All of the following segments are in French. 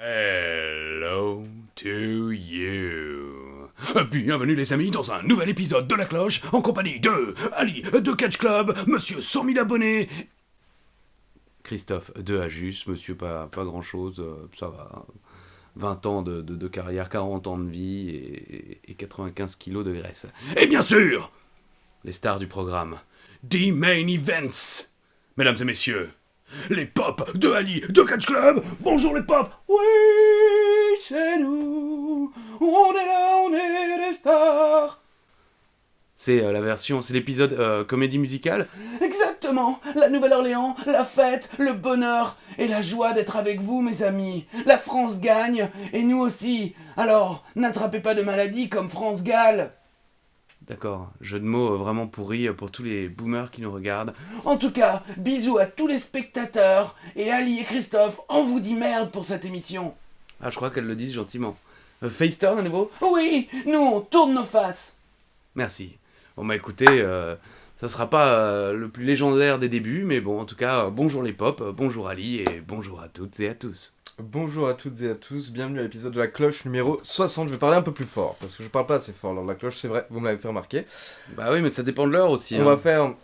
Hello to you. Bienvenue les amis dans un nouvel épisode de La Cloche en compagnie de Ali de Catch Club, monsieur 100 000 abonnés. Christophe de Ajus, monsieur pas grand chose, ça va. 20 ans de carrière, 40 ans de vie et 95 kilos de graisse. Et bien sûr, les stars du programme, The Main Events. Mesdames et messieurs, les pops de Ali de Catch Club. Bonjour les pops. Oui, c'est nous. On est là, on est les stars. C'est la version, c'est l'épisode comédie musicale. Exactement, la Nouvelle-Orléans, la fête, le bonheur et la joie d'être avec vous mes amis. La France gagne et nous aussi. Alors, n'attrapez pas de maladie comme France Gall. D'accord, jeu de mots vraiment pourri pour tous les boomers qui nous regardent. En tout cas, bisous à tous les spectateurs, et Ali et Christophe, on vous dit merde pour cette émission. Ah, je crois qu'elles le disent gentiment. Face turn à nouveau ? Oui, nous on tourne nos faces. Merci. Bon bah écoutez, ça sera pas le plus légendaire des débuts, mais bon, en tout cas, bonjour les pops, bonjour Ali, et bonjour à toutes et à tous. Bonjour à toutes et à tous, bienvenue à l'épisode de La Cloche numéro 60. Je vais parler un peu plus fort, parce que je parle pas assez fort lors de La Cloche, c'est vrai, vous me l'avez fait remarquer. Bah oui, mais ça dépend de l'heure aussi. On va faire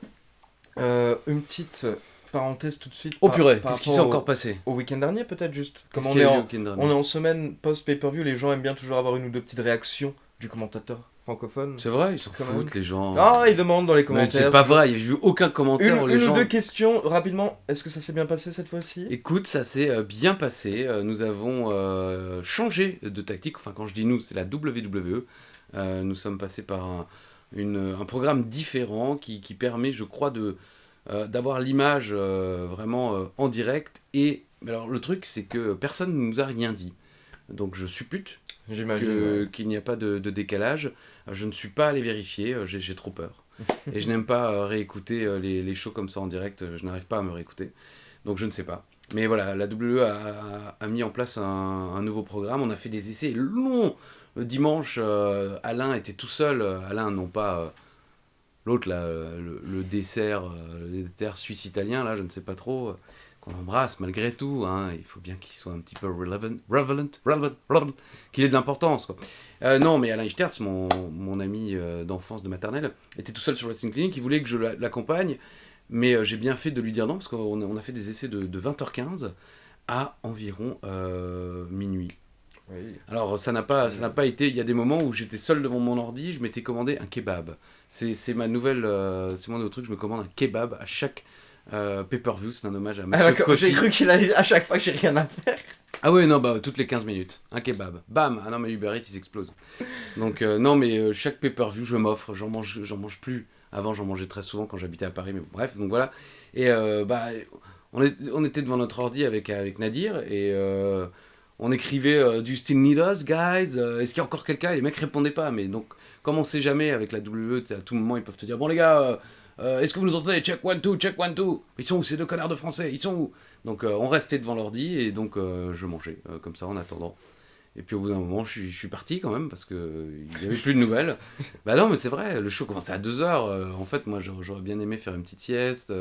une petite parenthèse tout de suite. Oh purée, qu'est-ce qui s'est encore passé ? Au week-end dernier peut-être juste. Comme Qu'est-ce on qu'il y est, a eu en, le week-end dernier ? on est en semaine post-pay-per-view, les gens aiment bien toujours avoir une ou deux petites réactions du commentateur francophone. C'est vrai, ils s'en Quand foutent même. les gens. Ah, ils demandent dans les Mais commentaires. c'est pas vrai, j'ai vu aucun commentaire où les Une gens... ou deux questions, rapidement, est-ce que ça s'est bien passé cette fois-ci ? Écoute, ça s'est bien passé. Nous avons changé de tactique. Enfin, quand je dis nous, c'est la WWE. Nous sommes passés par un programme différent qui permet, je crois, d'avoir l'image vraiment en direct. Et alors, le truc, c'est que personne ne nous a rien dit. Donc, je suppute qu'il n'y a pas de décalage. Je ne suis pas allé vérifier, j'ai trop peur. Et je n'aime pas réécouter les shows comme ça en direct. Je n'arrive pas à me réécouter. Donc, je ne sais pas. Mais voilà, la WWE a mis en place un nouveau programme. On a fait des essais longs. Le dimanche, Alain était tout seul. Alain, non pas l'autre, là, le dessert suisse italien, là, je ne sais pas trop, qu'on embrasse malgré tout. Hein. Il faut bien qu'il soit un petit peu relevant, qu'il ait de l'importance, quoi. Non, mais Alain Ichterz, mon ami d'enfance, de maternelle, était tout seul sur Wrestling Clinic. Il voulait que je l'accompagne. Mais j'ai bien fait de lui dire non, parce qu'on a fait des essais de 20h15 à environ minuit. Oui. Alors ça n'a pas été, il y a des moments où j'étais seul devant mon ordi, je m'étais commandé un kebab. C'est ma nouvelle, c'est mon nouveau truc, je me commande un kebab à chaque pay-per-view, c'est un hommage à Mathieu Coty. J'ai cru qu'il allait à chaque fois que j'ai rien à faire. Ah ouais, non, bah toutes les 15 minutes, un kebab. Bam. Ah non, mais Uber Eats, ils explosent. Donc non, mais chaque pay-per-view, je m'offre, j'en mange plus. Avant, j'en mangeais très souvent quand j'habitais à Paris, mais bon, bref, donc voilà. Et on était devant notre ordi avec Nadir, et on écrivait du Still Need Us, guys, est-ce qu'il y a encore quelqu'un ? Et les mecs répondaient pas, mais donc, comme on sait jamais avec la WWE, à tout moment, ils peuvent te dire, bon les gars, est-ce que vous nous entendez ? Check 1, 2, check 1, 2. Ils sont où ces deux connards de français ? Ils sont où ? Donc on restait devant l'ordi, et donc je mangeais, comme ça, en attendant. Et puis au bout d'un moment, je suis parti quand même, parce qu'il n'y avait plus de nouvelles. Bah non, mais c'est vrai, le show commençait à 2h. En fait, moi, j'aurais bien aimé faire une petite sieste.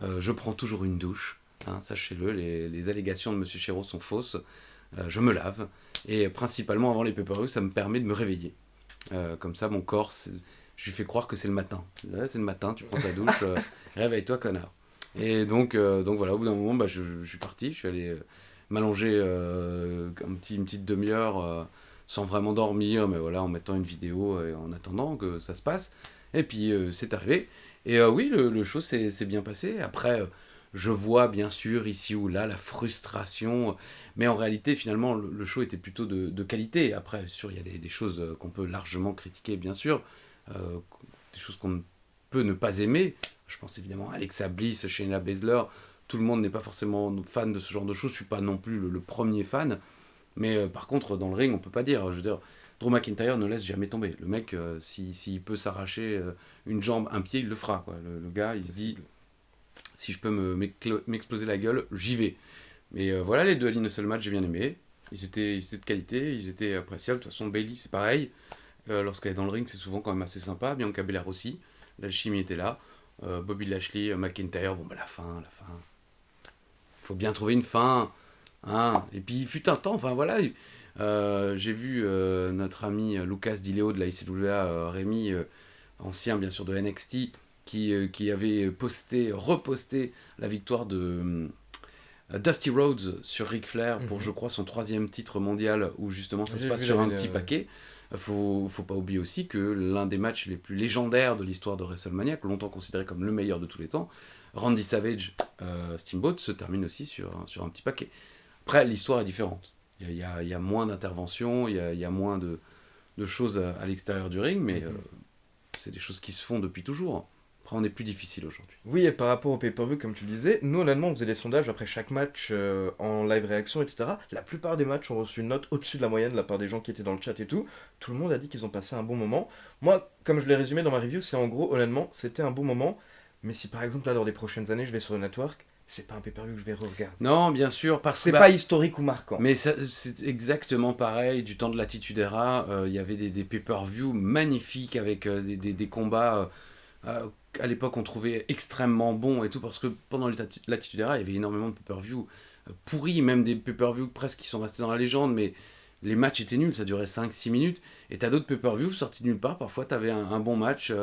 Je prends toujours une douche, hein, sachez-le, les allégations de Monsieur Chéreau sont fausses. Je me lave, et principalement avant les pay-per-views, ça me permet de me réveiller. Comme ça, mon corps, je lui fais croire que c'est le matin. Là, c'est le matin, tu prends ta douche, réveille-toi, connard. Et donc voilà, au bout d'un moment, bah, je suis parti, je suis allé m'allonger une petite demi-heure sans vraiment dormir, mais voilà, en mettant une vidéo et en attendant que ça se passe. Et puis c'est arrivé. Et oui, le show s'est bien passé. Après, je vois bien sûr ici ou là la frustration, mais en réalité, finalement, le show était plutôt de qualité. Après, sûr, il y a des choses qu'on peut largement critiquer, bien sûr, des choses qu'on peut ne pas aimer. Je pense évidemment à Alexa Bliss, Shayna Baszler. Tout le monde n'est pas forcément fan de ce genre de choses. Je suis pas non plus le premier fan. Mais par contre, dans le ring, on peut pas dire. Je veux dire, Drew McIntyre ne laisse jamais tomber. Le mec, s'il peut s'arracher une jambe, un pied, il le fera, quoi. Le gars, il se dit, si je peux m'exploser la gueule, j'y vais. Mais voilà, les deux Hell in a Cell match, j'ai bien aimé. Ils étaient de qualité, ils étaient appréciables. De toute façon, Bayley, c'est pareil. Lorsqu'elle est dans le ring, c'est souvent quand même assez sympa. Bianca Belair aussi. L'alchimie était là. Bobby Lashley, McIntyre, bon bah la fin. Faut bien trouver une fin. Hein. Et puis il fut un temps, enfin voilà, j'ai vu notre ami Lucas Dileo de la ICWA, Rémi, ancien bien sûr de NXT, qui avait reposté la victoire de Dusty Rhodes sur Ric Flair pour, je crois, son 3e titre mondial, où justement ça se passe sur un petit paquet. Faut pas oublier aussi que l'un des matchs les plus légendaires de l'histoire de WrestleMania, longtemps considéré comme le meilleur de tous les temps, Randy Savage, Steamboat, se termine aussi sur un petit paquet. Après, l'histoire est différente. Il y a moins d'interventions, il y a moins de choses à l'extérieur du ring, mais c'est des choses qui se font depuis toujours. Après, on est plus difficile aujourd'hui. Oui, et par rapport au pay-per-view, comme tu le disais, nous honnêtement on faisait des sondages après chaque match en live réaction, etc. La plupart des matchs ont reçu une note au-dessus de la moyenne de la part des gens qui étaient dans le chat et tout. Tout le monde a dit qu'ils ont passé un bon moment. Moi, comme je l'ai résumé dans ma review, c'est en gros, honnêtement, c'était un bon moment. Mais si par exemple là, lors des prochaines années, je vais sur le network, c'est pas un pay-per-view que je vais regarder. Non, bien sûr, parce que C'est pas historique ou marquant. mais c'est exactement pareil. Du temps de l'Attitude Era, il y avait des pay-per-view magnifiques avec des combats. À l'époque, on trouvait extrêmement bons et tout, parce que pendant l'Attitude Era, il y avait énormément de pay-per-view pourris, même des pay-per-view presque qui sont restés dans la légende, mais les matchs étaient nuls, ça durait 5-6 minutes. Et t'as d'autres pay-per-view sortis de nulle part. Parfois, t'avais un bon match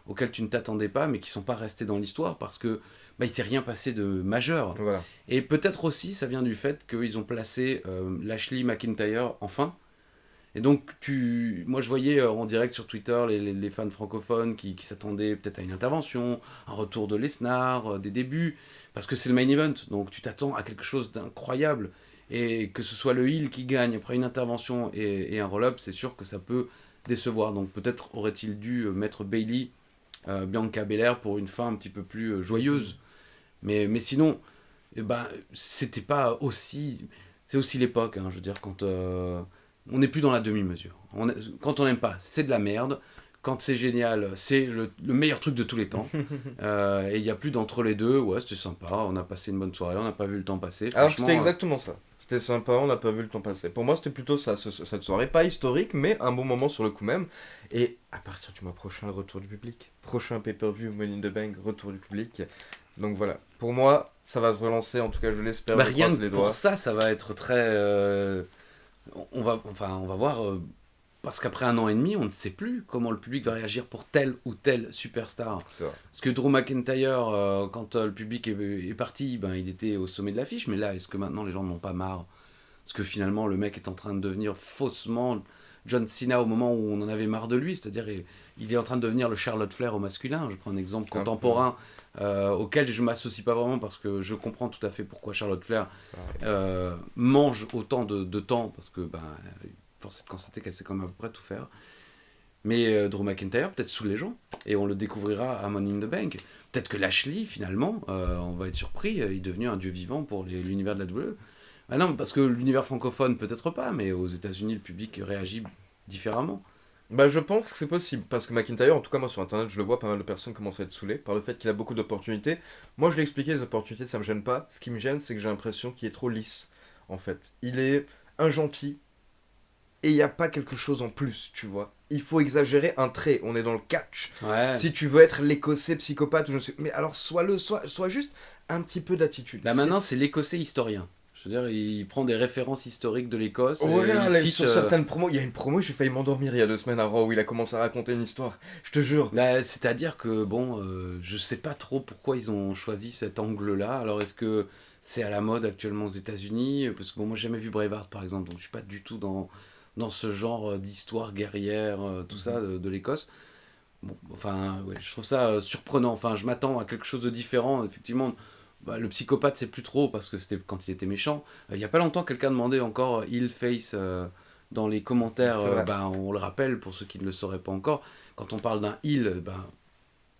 auquel tu ne t'attendais pas, mais qui sont pas restés dans l'histoire parce que il s'est rien passé de majeur. Voilà. Et peut-être aussi, ça vient du fait qu'ils ont placé Lashley McIntyre en fin. Et donc, moi je voyais en direct sur Twitter les fans francophones qui s'attendaient peut-être à une intervention, un retour de Lesnar, des débuts, parce que c'est le main event, donc tu t'attends à quelque chose d'incroyable. Et que ce soit le heel qui gagne après une intervention et un roll-up, c'est sûr que ça peut décevoir. Donc peut-être aurait-il dû mettre Bayley, Bianca Belair pour une fin un petit peu plus joyeuse. Mais sinon, eh ben, c'était pas aussi... C'est aussi l'époque, hein, je veux dire, quand... on n'est plus dans la demi-mesure. Quand on n'aime pas, c'est de la merde. Quand c'est génial, c'est le meilleur truc de tous les temps. Et il n'y a plus d'entre les deux. Ouais, c'était sympa, on a passé une bonne soirée, on n'a pas vu le temps passer. Alors c'était exactement ça. C'était sympa, on n'a pas vu le temps passer. Pour moi, c'était plutôt ça, cette soirée. Pas historique, mais un bon moment sur le coup même. Et à partir du mois prochain, le retour du public. Prochain pay-per-view, Money in the Bank, retour du public. Donc voilà. Pour moi, ça va se relancer, en tout cas, je l'espère. Bah, je rien croise que les pour doigts. ça va être très... on va voir... parce qu'après 1 an et demi, on ne sait plus comment le public va réagir pour telle ou telle superstar. C'est vrai. Parce que Drew McIntyre, quand le public est parti, ben, il était au sommet de l'affiche. Mais là, est-ce que maintenant les gens n'en ont pas marre? Parce que finalement, le mec est en train de devenir faussement John Cena au moment où on en avait marre de lui. C'est-à-dire, il est en train de devenir le Charlotte Flair au masculin. Je prends un exemple contemporain auquel je ne m'associe pas vraiment parce que je comprends tout à fait pourquoi Charlotte Flair mange autant de temps. Parce que, force est de constater qu'elle sait quand même à peu près tout faire. Mais Drew McIntyre, peut-être sous les gens, et on le découvrira à Money in the Bank. Peut-être que Lashley, finalement, on va être surpris, il est devenu un dieu vivant pour l'univers de la WWE. Ah non, parce que l'univers francophone, peut-être pas, mais aux États-Unis, le public réagit différemment. Bah, je pense que c'est possible, parce que McIntyre, en tout cas, moi sur internet, je le vois, pas mal de personnes commencent à être saoulées par le fait qu'il a beaucoup d'opportunités. Moi, je l'ai expliqué, les opportunités, ça me gêne pas. Ce qui me gêne, c'est que j'ai l'impression qu'il est trop lisse, en fait. Il est un gentil, et il n'y a pas quelque chose en plus, tu vois. Il faut exagérer un trait, on est dans le catch. Ouais. Si tu veux être l'écossais psychopathe, ou je sais... mais alors sois juste un petit peu d'attitude. Là maintenant, c'est l'écossais historien. Je veux dire, il prend des références historiques de l'Écosse. Ouais, et il cite, sur certaines promos, il y a une promo, j'ai failli m'endormir il y a 2 semaines à Raw où il a commencé à raconter une histoire. Je te jure. C'est-à-dire que, bon, je sais pas trop pourquoi ils ont choisi cet angle-là. Alors, est-ce que c'est à la mode actuellement aux États-Unis? Parce que bon, moi, j'ai jamais vu Braveheart, par exemple, donc je suis pas du tout dans ce genre d'histoire guerrière, tout ça, de l'Écosse. Bon, enfin, ouais, je trouve ça surprenant. Enfin, je m'attends à quelque chose de différent. Effectivement, le psychopathe, c'est plus trop, parce que c'était quand il était méchant. Il y a pas longtemps, quelqu'un demandait encore Heel Face dans les commentaires. On le rappelle, pour ceux qui ne le sauraient pas encore, quand on parle d'un Heel,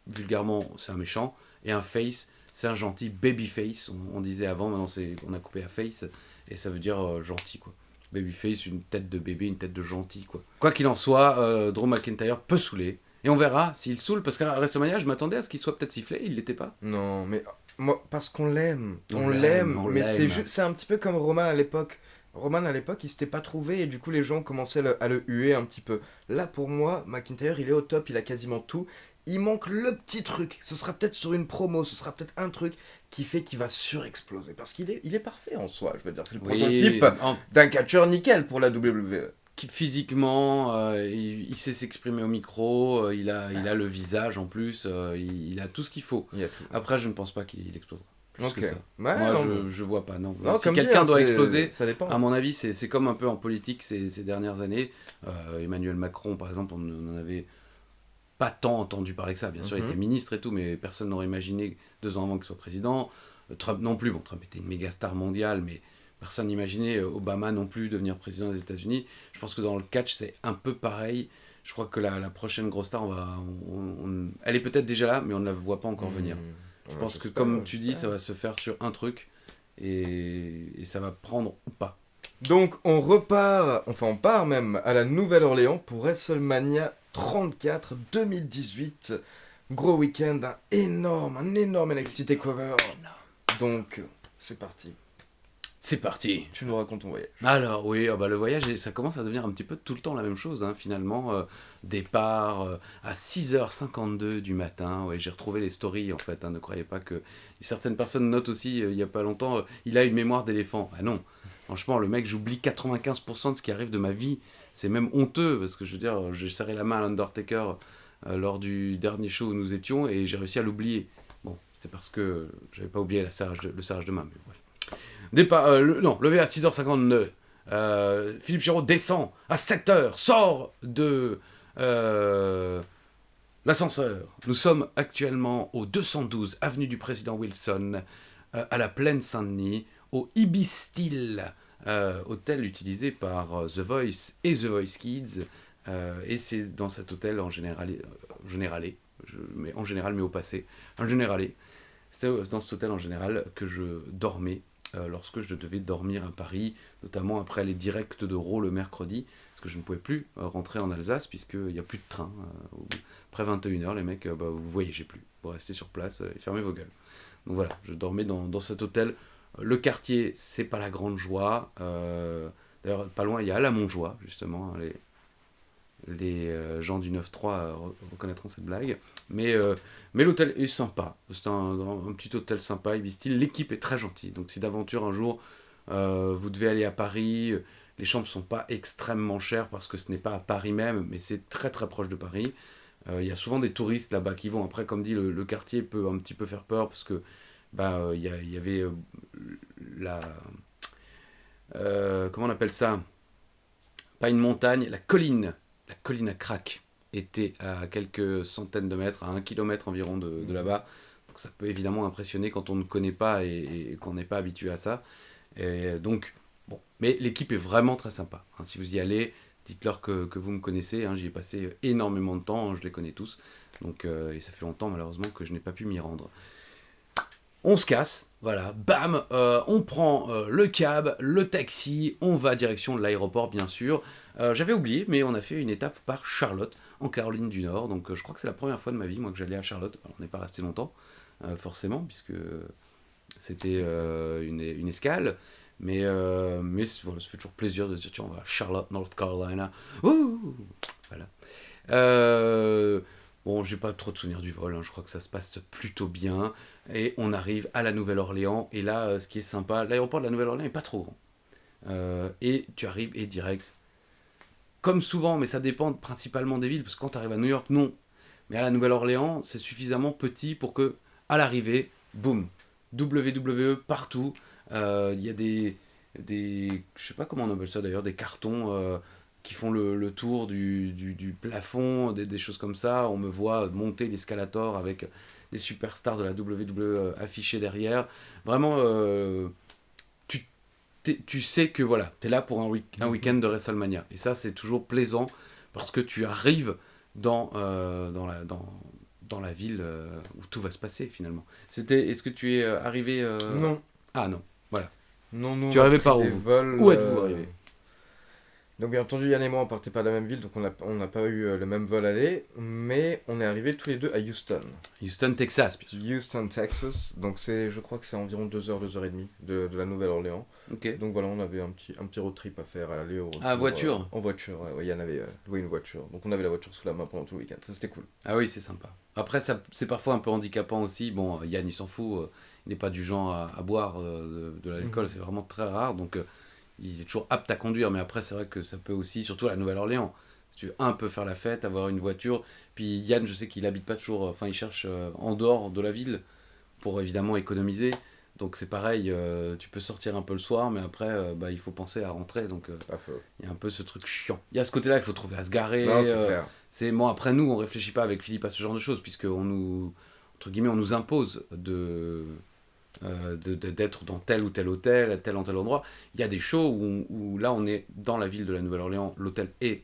vulgairement, c'est un méchant. Et un Face, c'est un gentil. Babyface, on disait avant, maintenant on a coupé à Face, et ça veut dire gentil, quoi. Babyface, une tête de bébé, une tête de gentil, quoi. Quoi qu'il en soit, Drew McIntyre peut saouler. Et on verra s'il saoule, parce qu'à WrestleMania, je m'attendais à ce qu'il soit peut-être sifflé, il l'était pas. Non, mais moi, parce qu'on l'aime. On On l'aime, mais l'aime. c'est un petit peu comme Roman à l'époque. Roman à l'époque, il s'était pas trouvé et du coup les gens commençaient à le huer un petit peu. Là pour moi, McIntyre, il est au top, il a quasiment tout. il manque le petit truc. Ce sera peut-être sur une promo, ce sera peut-être un truc qui fait qu'il va surexploser. Parce qu'il est, il est parfait en soi, je veux dire. C'est le prototype d'un catcheur nickel pour la WWE. Physiquement, il sait s'exprimer au micro, il a le visage en plus, il a tout ce qu'il faut. Il y a tout. Après, je ne pense pas qu'il explosera. Plus que ça. Ouais, Moi, non, je vois pas, non. non, Si comme quelqu'un dit, doit c'est- exploser, ça dépend. à mon avis, c'est comme un peu en politique ces dernières années. Emmanuel Macron, par exemple, on n'en avait pas tant entendu parler que ça. Bien sûr, il était ministre et tout, mais personne n'aurait imaginé 2 ans avant qu'il soit président. Trump non plus. Bon, Trump était une méga star mondiale, mais personne n'imaginait Obama non plus devenir président des États-Unis. Je pense que dans le catch, c'est un peu pareil. Je crois que la prochaine grosse star, elle est peut-être déjà là, mais on ne la voit pas encore venir. Je pense que, comme tu dis, ça va se faire sur un truc et ça va prendre ou pas. Donc on repart, enfin on part même à la Nouvelle-Orléans pour WrestleMania 34 2018. Gros week-end, un énorme NXT TakeOver. Donc c'est parti. C'est parti. Tu nous racontes ton voyage. Alors oui, le voyage, ça commence à devenir un petit peu tout le temps la même chose, hein, finalement. Départ à 6h52 du matin. Ouais, j'ai retrouvé les stories en fait. Hein, ne croyez pas que... Certaines personnes notent aussi, il n'y a pas longtemps, il a une mémoire d'éléphant. Ah non, franchement, le mec, j'oublie 95% de ce qui arrive de ma vie. C'est même honteux, parce que je veux dire, j'ai serré la main à l'Undertaker lors du dernier show où nous étions, et j'ai réussi à l'oublier. Bon, c'est parce que j'avais pas oublié le serrage de main, mais bref. Départ, levé à 6h59. Philippe Giraud descend à 7h, sort de l'ascenseur. Nous sommes actuellement au 212 avenue du Président Wilson, à la Plaine Saint-Denis, au Ibis Styles, hôtel utilisé par The Voice et The Voice Kids. Et c'est dans cet hôtel en général, mais au passé, c'était dans cet hôtel en général que je dormais lorsque je devais dormir à Paris, notamment après les directs de Raw le mercredi, parce que je ne pouvais plus rentrer en Alsace, puisqu'il n'y a plus de train. Après 21h, les mecs, vous voyagez plus. Vous restez sur place et fermez vos gueules. Donc voilà, je dormais dans cet hôtel. Le quartier, c'est pas la grande joie. D'ailleurs, pas loin, il y a la Montjoie, justement. Hein, les gens du 9-3 reconnaîtront cette blague. Mais l'hôtel est sympa. C'est un petit hôtel sympa, Ibis Styles. L'équipe est très gentille. Donc si d'aventure un jour vous devez aller à Paris, les chambres sont pas extrêmement chères parce que ce n'est pas à Paris même, mais c'est très très proche de Paris. Il y a souvent des touristes là-bas qui vont. Après, comme dit, le quartier peut un petit peu faire peur parce que il y avait la... comment on appelle ça? Pas une montagne, la colline. La colline à Crac était à quelques centaines de mètres, à 1 kilomètre environ de là-bas. Donc ça peut évidemment impressionner quand on ne connaît pas et qu'on n'est pas habitué à ça. Et donc, bon. Mais l'équipe est vraiment très sympa. Hein, si vous y allez, dites-leur que vous me connaissez. Hein, j'y ai passé énormément de temps, je les connais tous. Donc, et ça fait longtemps malheureusement que je n'ai pas pu m'y rendre. On se casse, voilà, bam, on prend le cab, le taxi, on va direction de l'aéroport bien sûr. J'avais oublié, mais on a fait une étape par Charlotte, en Caroline du Nord, donc je crois que c'est la première fois de ma vie, moi, que j'allais à Charlotte. Alors, on n'est pas resté longtemps, forcément, puisque c'était une escale, mais voilà, ça fait toujours plaisir de se dire, tiens, on va à Charlotte, North Carolina, ouh, voilà. Bon, j'ai pas trop de souvenirs du vol, hein, je crois que ça se passe plutôt bien. Et on arrive à la Nouvelle-Orléans. Et là, ce qui est sympa, l'aéroport de la Nouvelle-Orléans n'est pas trop grand. Et tu arrives et direct. Comme souvent, mais ça dépend principalement des villes, parce que quand tu arrives à New York, non. Mais à la Nouvelle-Orléans, c'est suffisamment petit pour que, à l'arrivée, boum, WWE partout. Il y a des. Je sais pas comment on appelle ça d'ailleurs, des cartons. Qui font le tour du plafond, des choses comme ça. On me voit monter l'escalator avec des superstars de la WWE affichés derrière. Vraiment, tu sais que voilà, tu es là pour un week-end de WrestleMania. Et ça, c'est toujours plaisant parce que tu arrives dans la ville où tout va se passer finalement. Est-ce que tu es arrivé Non. Ah non, voilà. Non, Tu es arrivé par où? vols, Où êtes-vous arrivé? Donc bien entendu, Yann et moi, on partait pas de la même ville, donc on n'a pas eu le même vol aller, mais on est arrivés tous les deux à Houston. Houston, Texas, bien sûr. Houston, Texas, donc je crois que c'est environ 2 heures et demie de la Nouvelle-Orléans. Ok. Donc voilà, on avait un petit road trip à faire, à l'aller au retour. Ah, voiture. En voiture, ouais, Yann avait loué une voiture. Donc on avait la voiture sous la main pendant tout le week-end, ça c'était cool. Ah oui, c'est sympa. Après, ça, c'est parfois un peu handicapant aussi. Bon, Yann, il s'en fout. Il n'est pas du genre à boire de l'alcool. Mhm. C'est vraiment très rare. Donc, il est toujours apte à conduire. Mais après, c'est vrai que ça peut aussi, surtout à la Nouvelle-Orléans, si tu veux un peu faire la fête, avoir une voiture. Puis Yann, je sais qu'il habite pas toujours. Enfin, il cherche en dehors de la ville pour évidemment économiser. Donc, c'est pareil. Tu peux sortir un peu le soir. Mais après, bah, il faut penser à rentrer. Donc, Pas faux. il y a un peu ce truc chiant. Il y a ce côté-là, il faut trouver à se garer. Non, c'est clair. C'est bon, après nous, on réfléchit pas avec Philippe à ce genre de choses, puisque on nous, entre guillemets, on nous impose d'être dans tel ou tel hôtel, à tel ou tel endroit. Il y a des shows où là, on est dans la ville de la Nouvelle-Orléans, l'hôtel est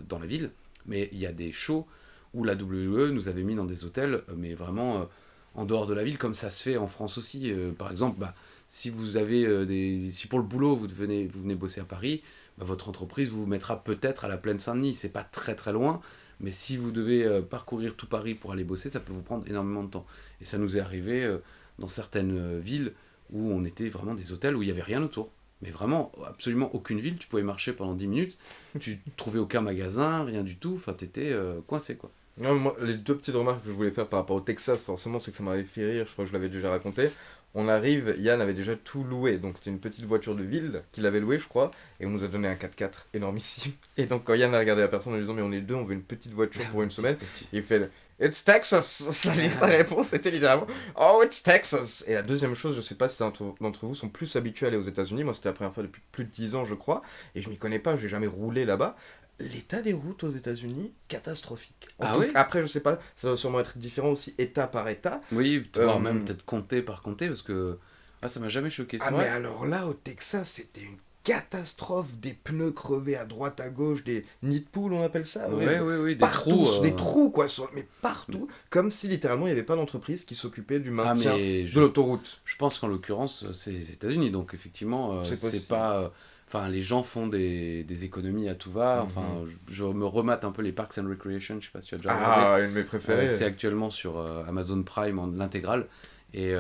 dans la ville, mais il y a des shows où la WWE nous avait mis dans des hôtels, mais vraiment en dehors de la ville, comme ça se fait en France aussi. Par exemple, bah, si vous avez si pour le boulot vous venez bosser à Paris, bah, votre entreprise vous mettra peut-être à la Plaine Saint-Denis. C'est pas très très loin, mais si vous devez parcourir tout Paris pour aller bosser, ça peut vous prendre énormément de temps. Et ça nous est arrivé dans certaines villes où on était vraiment des hôtels où il n'y avait rien autour. Mais vraiment, absolument aucune ville. Tu pouvais marcher pendant 10 minutes, tu trouvais aucun magasin, rien du tout. Enfin, t'étais coincé, quoi. Non, moi, les deux petites remarques que je voulais faire par rapport au Texas, forcément, c'est que ça m'avait fait rire, je crois que je l'avais déjà raconté. On arrive, Yann avait déjà tout loué, donc c'était une petite voiture de ville qu'il avait louée, je crois, et on nous a donné un 4x4 énormissime. Et donc quand Yann a regardé la personne en lui disant mais on est deux, on veut une petite voiture pour une semaine, il fait It's Texas. Sa réponse c'était littéralement Oh, it's Texas. Et la deuxième chose, je sais pas si d'entre vous sont plus habitués à aller aux États-Unis, moi c'était la première fois depuis plus de 10 ans, je crois, et je m'y connais pas, j'ai jamais roulé là-bas. L'état des routes aux États-Unis, catastrophique. Ah oui? Après, je sais pas, ça doit sûrement être différent aussi, état par état. Oui, voire Euh, même peut-être comté par comté, parce que ça m'a jamais choqué, c'est Ah, mais vrai. alors là, au Texas, c'était une catastrophe. Des pneus crevés à droite, à gauche, des nids de poules, on appelle ça. Ouais, oui, oui, des Partout, trous. des trous, quoi, mais partout. Comme si littéralement il n'y avait pas d'entreprise qui s'occupait du Ah, maintien mais de l'autoroute. je pense qu'en l'occurrence, c'est les États-Unis, donc effectivement, C'est c'est possible. pas. Enfin, les gens font des économies à tout va. Enfin, Mhm. je me remate un peu les Parks and Recreation, je sais pas si tu as déjà regardé. Ah, une de mes préférées. C'est actuellement sur Amazon Prime en l'intégrale. Et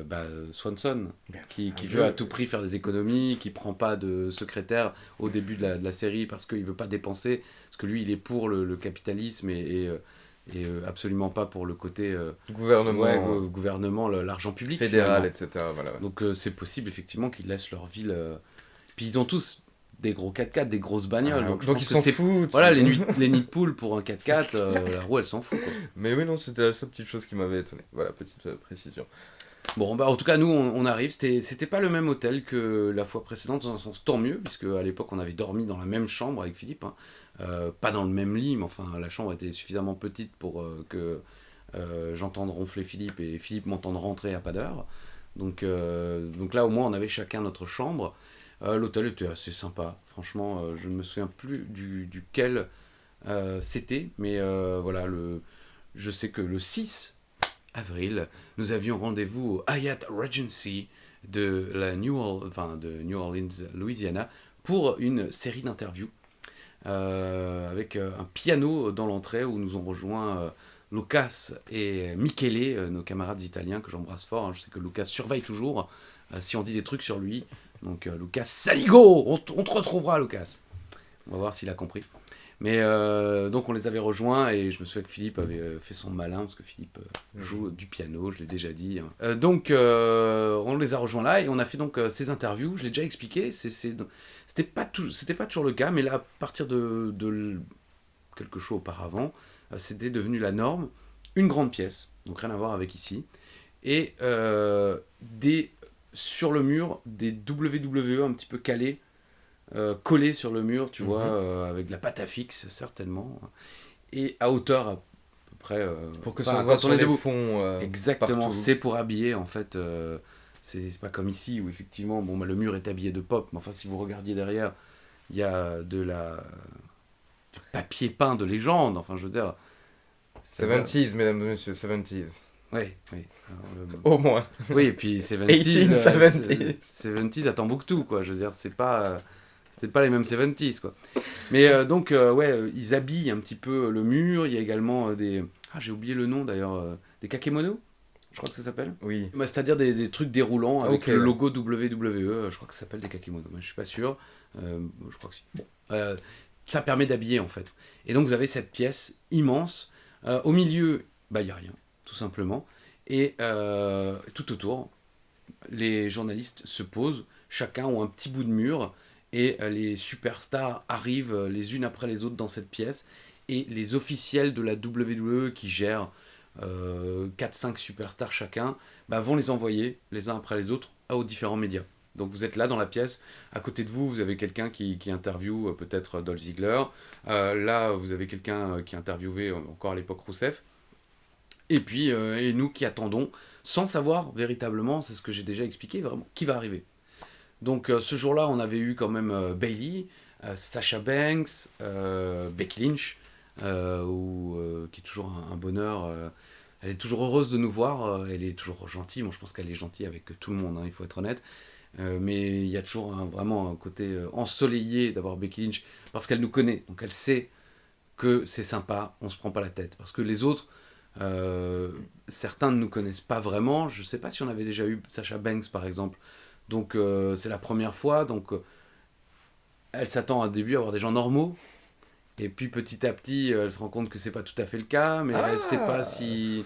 bah, Swanson, Bien, qui un veut à jeu. tout prix faire des économies, qui prend pas de secrétaire au début de la série parce qu'il veut pas dépenser, parce que lui il est pour le capitalisme et absolument pas pour le côté Gouvernement gouvernement, l'argent public fédéral, finalement. etc. Voilà. Donc c'est possible effectivement qu'ils laissent leur ville. Puis ils ont tous des gros 4x4, des grosses bagnoles. Ah, Donc je donc pense ils que s'en c'est. foutent. Voilà, les nids de poule pour un 4x4, la roue elle s'en fout quoi. Mais oui, non, c'était la seule petite chose qui m'avait étonné. Voilà, petite précision. Bon, bah en tout cas, nous on arrive. C'était pas le même hôtel que la fois précédente, dans un sens tant mieux, puisque à l'époque on avait dormi dans la même chambre avec Philippe. Hein. Pas dans le même lit, mais enfin la chambre était suffisamment petite pour que j'entende ronfler Philippe et Philippe m'entende rentrer à pas d'heure. Donc là, au moins, on avait chacun notre chambre. L'hôtel était assez sympa. Franchement, je ne me souviens plus duquel c'était, mais voilà, je sais que le 6 avril, nous avions rendez-vous au Hyatt Regency de New Orleans, Louisiana, pour une série d'interviews avec un piano dans l'entrée où nous ont rejoint Lucas et Michele, nos camarades italiens que j'embrasse fort. Hein. Je sais que Lucas surveille toujours si on dit des trucs sur lui. Donc Lucas Saligo, on te retrouvera Lucas. On va voir s'il a compris. Mais donc on les avait rejoints et je me souviens que Philippe avait fait son malin parce que Philippe joue du piano, je l'ai déjà dit. Hein. Donc on les a rejoints là et on a fait donc ces interviews. Je l'ai déjà expliqué. C'était pas toujours le cas, mais là à partir de quelques shows auparavant, c'était devenu la norme. Une grande pièce, donc rien à voir avec ici, et sur le mur des WWE un petit peu calés. Collé sur le mur, tu vois, avec de la pâte à fixe, certainement, et à hauteur à peu près. Pour que enfin, ça se voit quand sur on est les debout. fonds Exactement, partout. c'est pour habiller, en fait. C'est pas comme ici où, effectivement, bon, bah, le mur est habillé de pop, mais enfin, si vous regardiez derrière, il y a du papier peint de légende, enfin, je veux dire. 70s, mesdames et messieurs, 70s. Ouais, oui. Au moins. Oui, et puis 70s, 1870s. 70s à Tombouctou, quoi. Je veux dire, c'est pas les mêmes 70s, quoi. Mais donc, ouais, ils habillent un petit peu le mur. Il y a également des... Ah, j'ai oublié le nom d'ailleurs. Des kakémonos, je crois que ça s'appelle. Oui. Bah, c'est-à-dire des trucs déroulants avec Ok, le ouais. logo WWE. Je crois que ça s'appelle des kakémonos, mais je suis pas sûr. Je crois que si. Bon. Ça permet d'habiller en fait. Et donc vous avez cette pièce immense. Au milieu, bah, il n'y a rien, tout simplement. Et tout autour, les journalistes se posent, chacun ont un petit bout de mur, et les superstars arrivent les unes après les autres dans cette pièce, et les officiels de la WWE qui gèrent 4-5 superstars chacun, bah, vont les envoyer les uns après les autres aux différents médias. Donc vous êtes là dans la pièce, à côté de vous, vous avez quelqu'un qui interviewe peut-être Dolph Ziggler, là vous avez quelqu'un qui interviewait encore à l'époque Rousseff, et puis et nous qui attendons, sans savoir véritablement, c'est ce que j'ai déjà expliqué, vraiment, qui va arriver. Donc ce jour-là, on avait eu quand même Bayley, Sasha Banks, Becky Lynch, qui est toujours un bonheur. Elle est toujours heureuse de nous voir, elle est toujours gentille. Bon, je pense qu'elle est gentille avec tout le monde, hein, il faut être honnête. Mais il y a toujours vraiment un côté ensoleillé d'avoir Becky Lynch, parce qu'elle nous connaît, donc elle sait que c'est sympa, on se prend pas la tête. Parce que les autres, certains ne nous connaissent pas vraiment. Je sais pas si on avait déjà eu Sasha Banks par exemple. Donc c'est la première fois, donc elle s'attend au début à avoir des gens normaux. Et puis petit à petit, elle se rend compte que c'est pas tout à fait le cas, mais elle sait pas Ah! si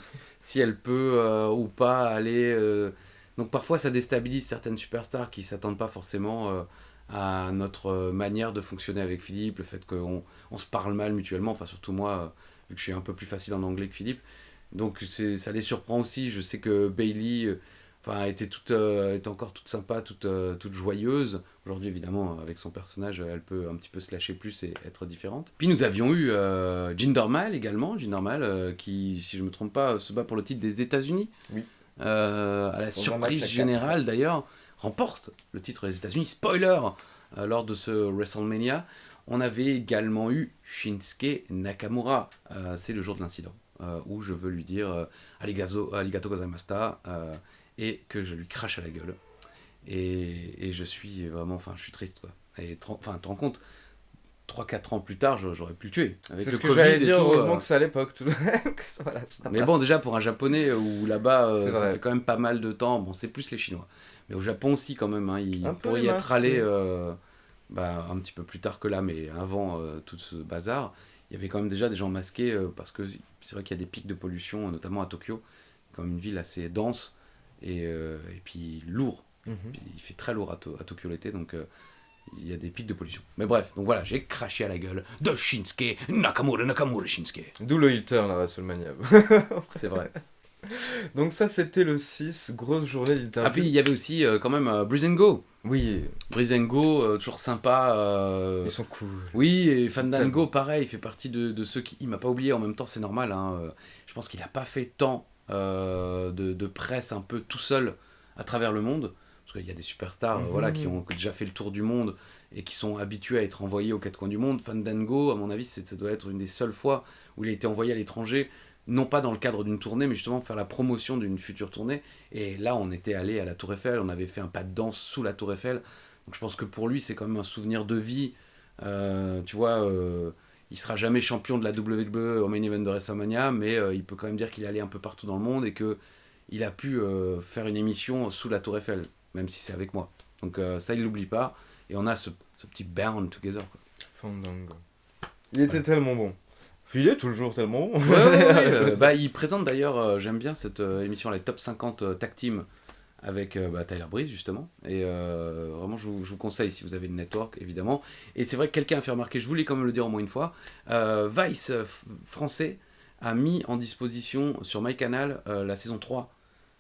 elle peut ou pas aller. Donc parfois ça déstabilise certaines superstars qui s'attendent pas forcément à notre manière de fonctionner avec Philippe, le fait qu'on se parle mal mutuellement, enfin surtout moi, vu que je suis un peu plus facile en anglais que Philippe. Donc ça les surprend aussi. Je sais que Bailey enfin, était encore toute sympa, toute joyeuse. Aujourd'hui, évidemment, avec son personnage, elle peut un petit peu se lâcher plus et être différente. Puis nous avions eu Jinder Mahal également, Jinder Mahal qui, si je ne me trompe pas, se bat pour le titre des États-Unis. Oui. À la Dans un surprise match à générale d'ailleurs, remporte le titre des États-Unis. Spoiler lors de ce WrestleMania. On avait également eu Shinsuke Nakamura. C'est le jour de l'incident où je veux lui dire arigato gozaimashita et que je lui crache à la gueule. Et je suis vraiment, enfin, je suis triste, quoi. Et enfin, tu te rends compte, 3-4 ans plus tard, j'aurais pu le tuer. Avec C'est le ce que Covid j'allais et dire, tout, heureusement que c'est à l'époque. Voilà, ça Mais passe. bon, déjà, pour un japonais, où là-bas, C'est ça vrai. fait quand même pas mal de temps, bon, c'est plus les Chinois. Mais au Japon aussi, quand même, hein, Un il peu pourrait les y être masques, allé oui. bah, un petit peu plus tard que là, mais avant tout ce bazar, il y avait quand même déjà des gens masqués, parce que c'est vrai qu'il y a des pics de pollution, notamment à Tokyo, comme une ville assez dense, et puis lourd. Mhm. Puis il fait très lourd à Tokyo l'été, donc il y a des pics de pollution. Mais bref, donc voilà, j'ai craché à la gueule de Shinsuke Nakamura Shinsuke. D'où le heel turn à WrestleMania. C'est vrai. Donc ça, c'était le 6, grosse journée Ah, puis il d'interview. y avait aussi quand même Breeze and Go. Oui, Breeze and Go, toujours sympa. ils sont cool. Oui, et sont Fandango, tellement- pareil, il fait partie de ceux qui. Il m'a pas oublié, en même temps, c'est normal. Hein, je pense qu'il a pas fait tant de presse un peu tout seul à travers le monde. Parce qu'il y a des superstars voilà, qui ont déjà fait le tour du monde et qui sont habitués à être envoyés aux quatre coins du monde. Fandango, à mon avis, ça doit être une des seules fois où il a été envoyé à l'étranger, non pas dans le cadre d'une tournée, mais justement faire la promotion d'une future tournée. Et là, on était allé à la Tour Eiffel, on avait fait un pas de danse sous la Tour Eiffel. Donc je pense que pour lui, c'est quand même un souvenir de vie. Tu vois, il sera jamais champion de la WWE au main event de WrestleMania, mais il peut quand même dire qu'il est allé un peu partout dans le monde et que il a pu faire une émission sous la Tour Eiffel, même si c'est avec moi. Donc ça, il l'oublie pas. Et on a ce petit band together, quoi. Fandango. Il était tellement bon. Puis il est toujours tellement bon. Bah, il présente d'ailleurs, j'aime bien cette émission, les top 50 tag team avec bah, Tyler Breeze justement. Et vraiment, je vous conseille si vous avez le network, évidemment. Et c'est vrai que quelqu'un a fait remarquer, je voulais quand même le dire au moins une fois, Vice français a mis en disposition sur MyCanal la saison 3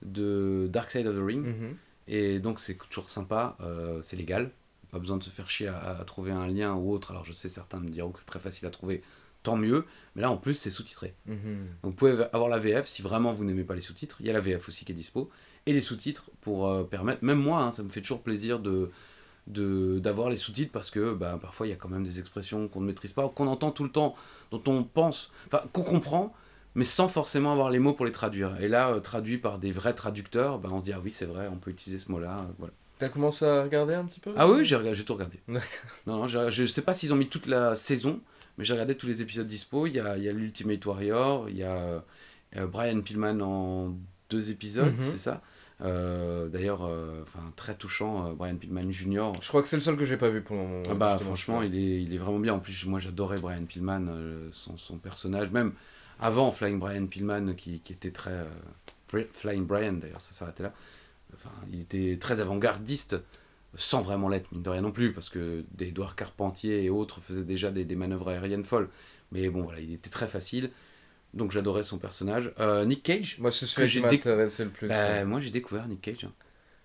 de Dark Side of the Ring. Mhm. Et donc c'est toujours sympa, c'est légal. Pas besoin de se faire chier à trouver un lien ou autre. Alors je sais, certains me diront que c'est très facile à trouver, tant mieux. Mais là en plus c'est sous-titré. Mhm. Donc vous pouvez avoir la VF si vraiment vous n'aimez pas les sous-titres. Il y a la VF aussi qui est dispo. Et les sous-titres pour permettre, même moi, hein, ça me fait toujours plaisir d'avoir les sous-titres parce que bah, parfois il y a quand même des expressions qu'on ne maîtrise pas, qu'on entend tout le temps, dont on pense, enfin qu'on comprend, mais sans forcément avoir les mots pour les traduire. Et là, traduit par des vrais traducteurs, bah, on se dit ah oui c'est vrai, on peut utiliser ce mot-là. Voilà. T'as commencé à regarder un petit peu? Ah oui, j'ai tout regardé. D'accord. Non, non, je sais pas s'ils ont mis toute la saison, mais j'ai regardé tous les épisodes dispo. Il y a l'Ultimate Warrior, il y a Brian Pillman en 2 épisodes, Mhm. c'est ça. D'ailleurs, enfin très touchant, Brian Pillman Jr. Je crois que c'est le seul que j'ai pas vu pour le moment. Ah bah Justement, franchement, celui-là. il est vraiment bien. En plus, moi j'adorais Brian Pillman, son personnage, même avant Flying Brian Pillman, qui était très Flying Brian d'ailleurs, ça s'arrêtait là. Enfin, il était très avant-gardiste, sans vraiment l'être, mine de rien non plus, parce que des Édouard Carpentier et autres faisaient déjà des manœuvres aériennes folles. Mais bon, voilà, il était très facile, donc j'adorais son personnage. Nick Cage, Moi, c'est que celui qui j'ai m'intéressait le plus. bah, moi j'ai découvert Nick Cage, hein.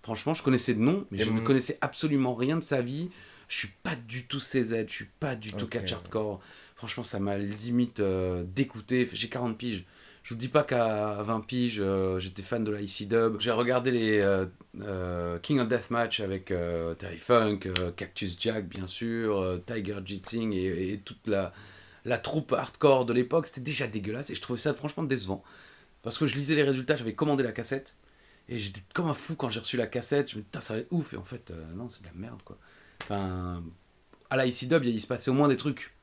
Franchement, je connaissais de nom, mais Et je ne connaissais absolument rien de sa vie. Je suis pas du tout CZ, je suis pas du tout ok. catch hardcore. Franchement, ça m'a limite dégoûté. J'ai 40 piges. Je vous dis pas qu'à 20 piges, j'étais fan de la IC Dub. J'ai regardé les King of Deathmatch avec Terry Funk, Cactus Jack, bien sûr, Tiger Jitsing et toute la troupe hardcore de l'époque. C'était déjà dégueulasse et je trouvais ça franchement décevant. Parce que je lisais les résultats, j'avais commandé la cassette. Et j'étais comme un fou quand j'ai reçu la cassette. Je me dis, putain, ça va être ouf. Et en fait, non, c'est de la merde, quoi. Enfin, à la IC Dub, il se passait au moins des trucs.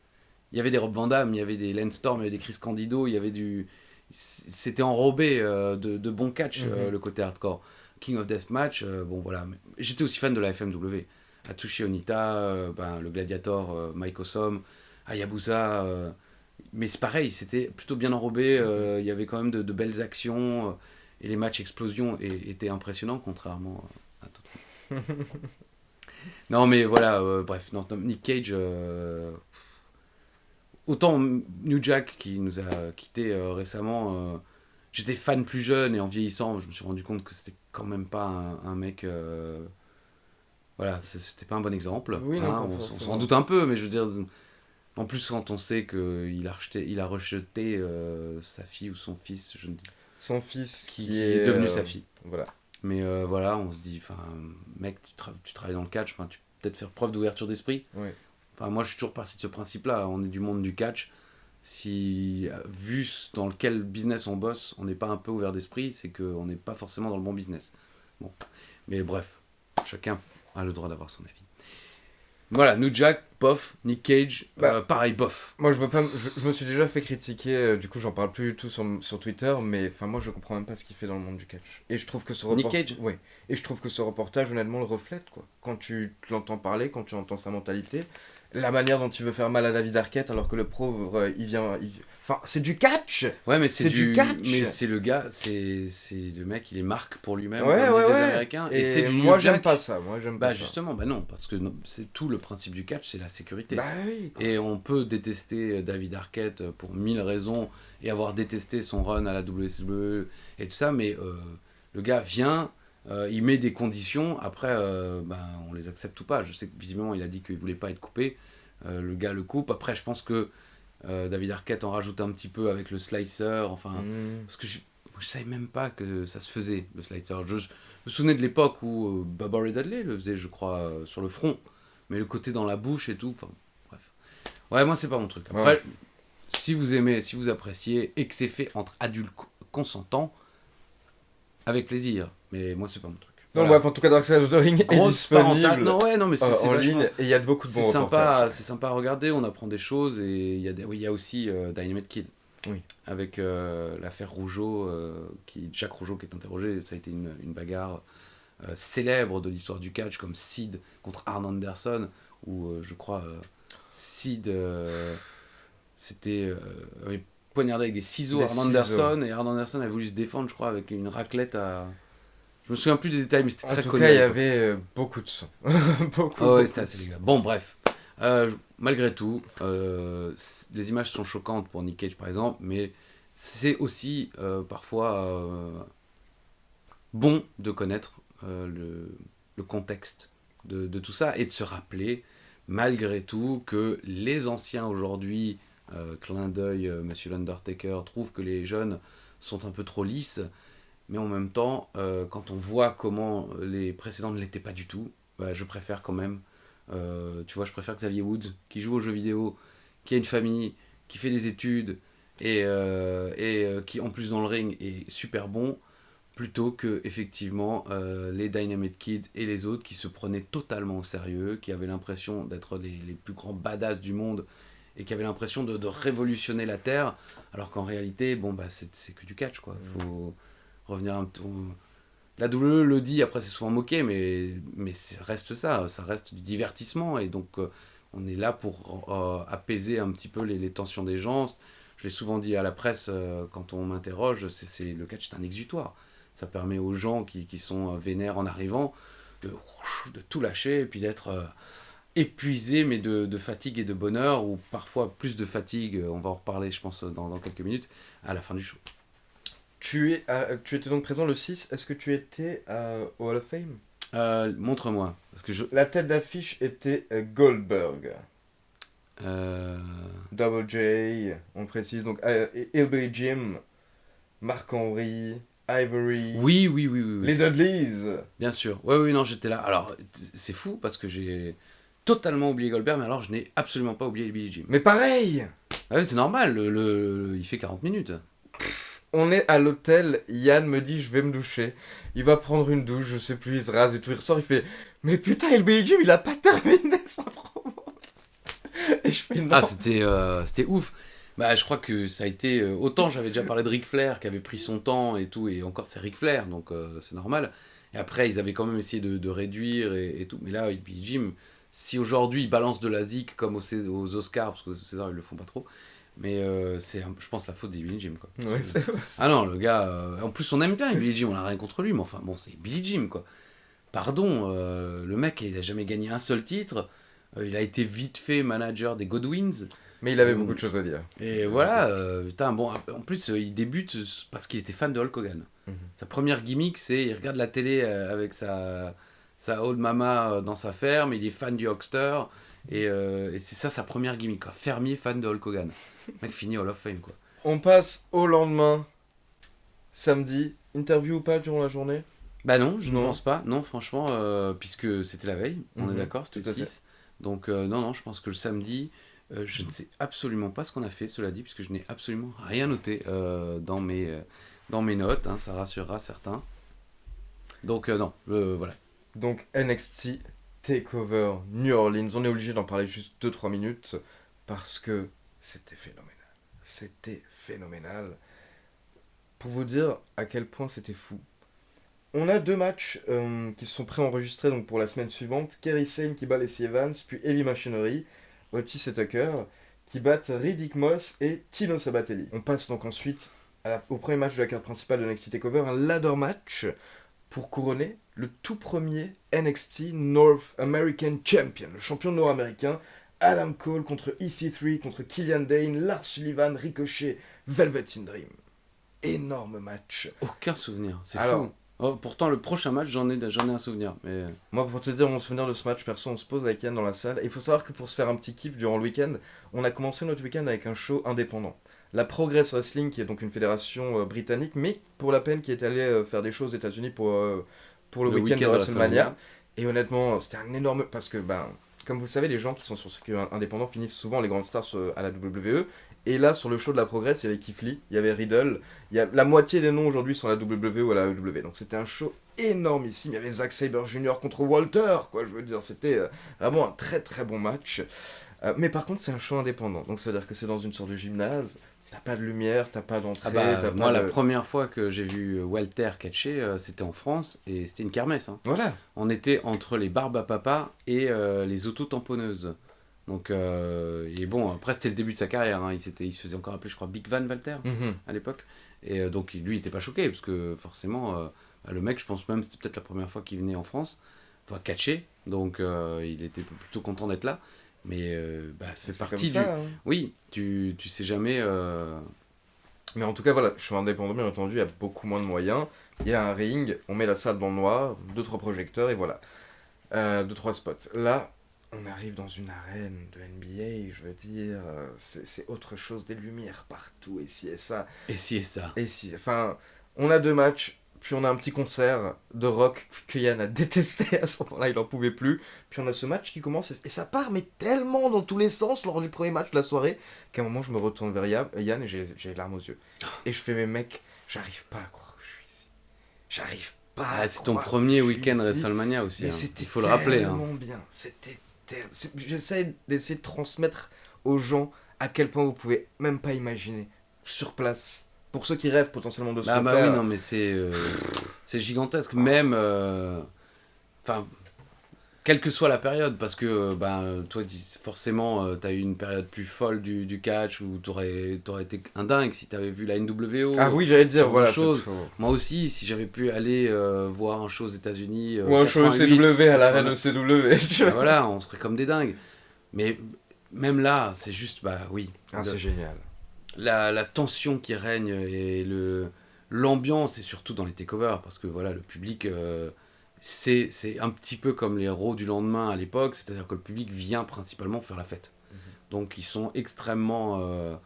Il y avait des Rob Van Damme, il y avait des Lance Storm, il y avait des Chris Candido, il y avait du. C'était enrobé de bons catch, Mhm. le côté hardcore. King of Deathmatch, bon voilà. Mais j'étais aussi fan de la FMW. Atsushi Onita, le Gladiator, Mike Awesome, Hayabusa. Mais c'est pareil, c'était plutôt bien enrobé. Mhm. Il y avait quand même de belles actions. Et les matchs explosion étaient impressionnants, contrairement à d'autres. Non, mais voilà, bref, non, Nick Cage. Autant New Jack qui nous a quittés récemment, j'étais fan plus jeune et en vieillissant, je me suis rendu compte que c'était quand même pas un mec. Voilà, c'était pas un bon exemple. Oui, non, Hein, pas on s'en forcément. doute un peu, mais je veux dire, en plus quand on sait il a rejeté sa fille ou son fils, Son fils qui qui est est. devenu sa fille. Voilà. Mais voilà, on se dit, enfin, mec, tu travailles dans le catch, enfin, tu peux peut-être faire preuve d'ouverture d'esprit. Oui. Enfin, moi, je suis toujours parti de ce principe-là. On est du monde du catch. Si, vu dans quel business on bosse, on n'est pas un peu ouvert d'esprit, c'est qu'on n'est pas forcément dans le bon business. Bon, mais bref, chacun a le droit d'avoir son avis. Voilà, New Jack, bof, Nick Cage, Bah, pareil, bof. moi, je veux pas. Je me suis déjà fait critiquer, du coup, j'en parle plus du tout sur Twitter, mais enfin, moi, je comprends même pas ce qu'il fait dans le monde du catch. Et je trouve que ce Nick reportage. Cage. Oui. Et je trouve que ce reportage, honnêtement, le reflète, quoi. Quand tu l'entends parler, quand tu entends sa mentalité, la manière dont il veut faire mal à David Arquette, alors que le pauvre, Enfin, c'est du catch! Ouais, mais C'est du catch! mais c'est le gars, c'est le mec, il est marque pour lui-même, Ouais, comme disent ouais, les ouais. Américains, et c'est Et du moi, New j'aime pas Jack. ça. Moi, j'aime pas Bah ça. justement, bah non, parce que c'est tout le principe du catch, c'est la sécurité. Bah oui, quoi. Et on peut détester David Arquette pour mille raisons et avoir détesté son run à la WCW et tout ça, mais le gars vient, il met des conditions, après on les accepte ou pas. Je sais que visiblement il a dit qu'il voulait pas être coupé, le gars le coupe. Après, je pense que David Arquette en rajoute un petit peu avec le slicer, enfin, Hmm. parce que je savais même pas que ça se faisait, le slicer. Je me souvenais de l'époque où Bubba Ray Dudley le faisait, je crois, sur le front, mais le côté dans la bouche et tout, enfin, bref. Ouais, moi, c'est pas mon truc. Ouais. Après, si vous aimez, si vous appréciez et que c'est fait entre adultes consentants, avec plaisir. Mais moi, c'est pas mon truc. Non, Voilà. bref, en tout cas, Dark Side of the Ring est Grosse parenthèse. disponible Non, ouais, non, mais c'est en vachement. ligne et il y a beaucoup de bons reportages. C'est sympa à regarder. On apprend des choses et oui, il y a aussi Dynamite Kid. Oui. Avec l'affaire Rougeau, Jacques Rougeau qui est interrogé. Ça a été une bagarre célèbre de l'histoire du catch, comme Sid contre Arn Anderson, où je crois Sid avait poignardé avec des ciseaux Des Arn ciseaux. Anderson, et Arn Anderson avait voulu se défendre, je crois, avec une raclette à. Je me souviens plus des détails, mais c'était En très tout connu. cas, à il y l'époque. avait beaucoup de sang. Beaucoup, Ah ouais, beaucoup c'était de assez sang. dégueulasse. Bon, bref. Malgré tout, les images sont choquantes pour Nick Cage, par exemple, mais c'est aussi parfois bon de connaître le contexte de tout ça et de se rappeler, malgré tout, que les anciens aujourd'hui, clin d'œil, Monsieur l'Undertaker, trouvent que les jeunes sont un peu trop lisses, mais en même temps, quand on voit comment les précédents ne l'étaient pas du tout, bah, je préfère quand même. Tu vois, je préfère Xavier Woods, qui joue aux jeux vidéo, qui a une famille, qui fait des études, et qui, en plus, dans le ring, est super bon, plutôt que effectivement les Dynamite Kids et les autres qui se prenaient totalement au sérieux, qui avaient l'impression d'être les plus grands badass du monde et qui avaient l'impression de révolutionner la Terre, alors qu'en réalité, bon, bah, c'est que du catch, quoi. Faut revenir un peu... La WWE le dit, après c'est souvent moqué, mais ça reste ça reste du divertissement, et donc on est là pour apaiser un petit peu les tensions des gens. Je l'ai souvent dit à la presse quand on m'interroge, le catch c'est un exutoire. Ça permet aux gens qui sont vénères en arrivant de tout lâcher et puis d'être épuisés, mais de fatigue et de bonheur, ou parfois plus de fatigue, on va en reparler je pense dans quelques minutes, à la fin du show. Tu étais donc présent le 6, est-ce que tu étais au Hall of Fame? Montre-moi, parce que La tête d'affiche était Goldberg. Euh... Double J, on le précise, donc Hillbilly Jim, Mark Henry, Ivory, Oui. les Dudleys. Bien sûr. Oui, non, j'étais là. Alors, c'est fou parce que j'ai totalement oublié Goldberg, mais alors je n'ai absolument pas oublié Billie Jean. Mais pareil. Ah oui, c'est normal, il fait 40 minutes. On est à l'hôtel, Yann me dit je vais me doucher. Il va prendre une douche, je sais plus, il se rase et tout, il ressort, il fait mais putain, Hillbilly Jim, il a pas terminé sa promo. Et je fais non. Ah, c'était ouf. Bah, je crois que ça a été... autant j'avais déjà parlé de Ric Flair, qui avait pris son temps et tout, et encore c'est Ric Flair, donc c'est normal. Et après, ils avaient quand même essayé de réduire et tout. Mais là, Billie Jim, si aujourd'hui ils balancent de la zik comme aux Oscars, parce que aux César ils le font pas trop, mais c'est, je pense, la faute de Billie Jim, quoi. Ouais, Ah non, le gars... en plus, on aime bien Billie Jim, on a rien contre lui, mais enfin, bon, c'est Billie Jim, quoi. Pardon, le mec, il a jamais gagné un seul titre. Il a été vite fait manager des Godwins. Mais il avait beaucoup de choses à dire. Et voilà, putain, bon, en plus, il débute parce qu'il était fan de Hulk Hogan. Sa première gimmick, c'est il regarde la télé avec sa old mama dans sa ferme, il est fan du Hulkster, et c'est ça sa première gimmick, quoi. Fermier fan de Hulk Hogan. Le mec finit Hall of Fame, quoi. On passe au lendemain, samedi. Interview ou pas durant la journée? Bah non, je ne pense pas. Non, franchement, puisque c'était la veille, on est d'accord, c'était le 6. Donc non, je pense que le samedi, je ne sais absolument pas ce qu'on a fait, cela dit, puisque je n'ai absolument rien noté dans mes notes, hein, ça rassurera certains. Donc non, voilà. Donc NXT Takeover New Orleans, on est obligé d'en parler juste 2-3 minutes, parce que c'était phénoménal. C'était phénoménal. Pour vous dire à quel point c'était fou. On a 2 matchs qui sont préenregistrés donc pour la semaine suivante. Kerry Sane qui bat Lacey Evans, puis Heavy Machinery, Otis et Tucker, qui battent Riddick Moss et Tino Sabatelli. On passe donc ensuite au premier match de la carte principale de NXT TakeOver, un ladder match pour couronner le tout premier NXT North American Champion, le champion nord-américain, Adam Cole contre EC3, contre Killian Dane, Lars Sullivan, Ricochet, Velvet Dream. Énorme match. Aucun souvenir, c'est Alors, fou. Oh, pourtant, le prochain match, j'en ai un souvenir. Mais... Moi, pour te dire mon souvenir de ce match, perso, on se pose avec Yann dans la salle. Et il faut savoir que pour se faire un petit kiff durant le week-end, on a commencé notre week-end avec un show indépendant. La Progress Wrestling, qui est donc une fédération britannique, mais pour la peine qui est allée faire des shows aux États-Unis pour le week-end de WrestleMania. Et honnêtement, c'était un énorme. Parce que, comme vous le savez, les gens qui sont sur circuit indépendant finissent souvent les grandes stars à la WWE. Et là, sur le show de la Progress, il y avait Keith Lee, il y avait Riddle. La moitié des noms aujourd'hui sont à la WWE ou à la AEW. Donc c'était un show énormissime. Il y avait Zack Sabre Jr. contre Walter, quoi, je veux dire. C'était vraiment un très très bon match. Mais par contre, c'est un show indépendant. Donc ça veut dire que c'est dans une sorte de gymnase. T'as pas de lumière, t'as pas d'entrée. Moi, la première fois que j'ai vu Walter catcher, c'était en France et c'était une kermesse. Hein. Voilà. On était entre les barbes à papa et les auto-tamponneuses. Donc, et bon, après c'était le début de sa carrière, hein. Il se faisait encore appeler, je crois, Big Van Walter à l'époque. Et donc lui, il était pas choqué, parce que forcément, le mec, je pense même, c'était peut-être la première fois qu'il venait en France, enfin, catcher, donc il était plutôt content d'être là. Mais ça fait partie ça, hein. Oui, tu sais jamais... Mais en tout cas, voilà, je suis indépendant, bien entendu, il y a beaucoup moins de moyens. Il y a un ring, on met la salle dans le noir, 2-3 projecteurs, et voilà. 2-3 spots. Là, on arrive dans une arène de NBA, je veux dire, c'est autre chose, des lumières partout, et ci et ça. Et ci et ça. Et si, enfin, on a 2 matchs, puis on a un petit concert de rock que Yann a détesté à ce moment-là, il en pouvait plus. Puis on a ce match qui commence, et ça part, mais tellement dans tous les sens lors du premier match de la soirée, qu'à un moment je me retourne vers Yann et j'ai les larmes aux yeux. Et je fais, mais mec, j'arrive pas à croire que je suis ici. J'arrive pas Ah, à c'est ton croire premier que je suis week-end ici. WrestleMania aussi, Mais hein. c'était Il faut le rappeler. Hein. tellement bien. J'essaie d'essayer de transmettre aux gens à quel point vous pouvez même pas imaginer sur place. Pour ceux qui rêvent potentiellement de se le Bah oui, faire. non, mais c'est gigantesque. Même. Enfin, quelle que soit la période, parce que toi, forcément, t'as eu une période plus folle du catch où t'aurais été un dingue si t'avais vu la Ah NWO, oui, j'allais te ce dire, genre de voilà, choses. Moi aussi, si j'avais pu aller voir un show aux États-Unis, ou un show 88, ECW à l'arène 89, ECW. bah voilà, on serait comme des dingues. Mais même là, c'est juste, bah oui, Ah, c'est génial. la tension qui règne et l'ambiance, et surtout dans les takeovers, parce que voilà, le public, c'est un petit peu comme les Raw du lendemain à l'époque, c'est-à-dire que le public vient principalement faire la fête. Donc ils sont extrêmement,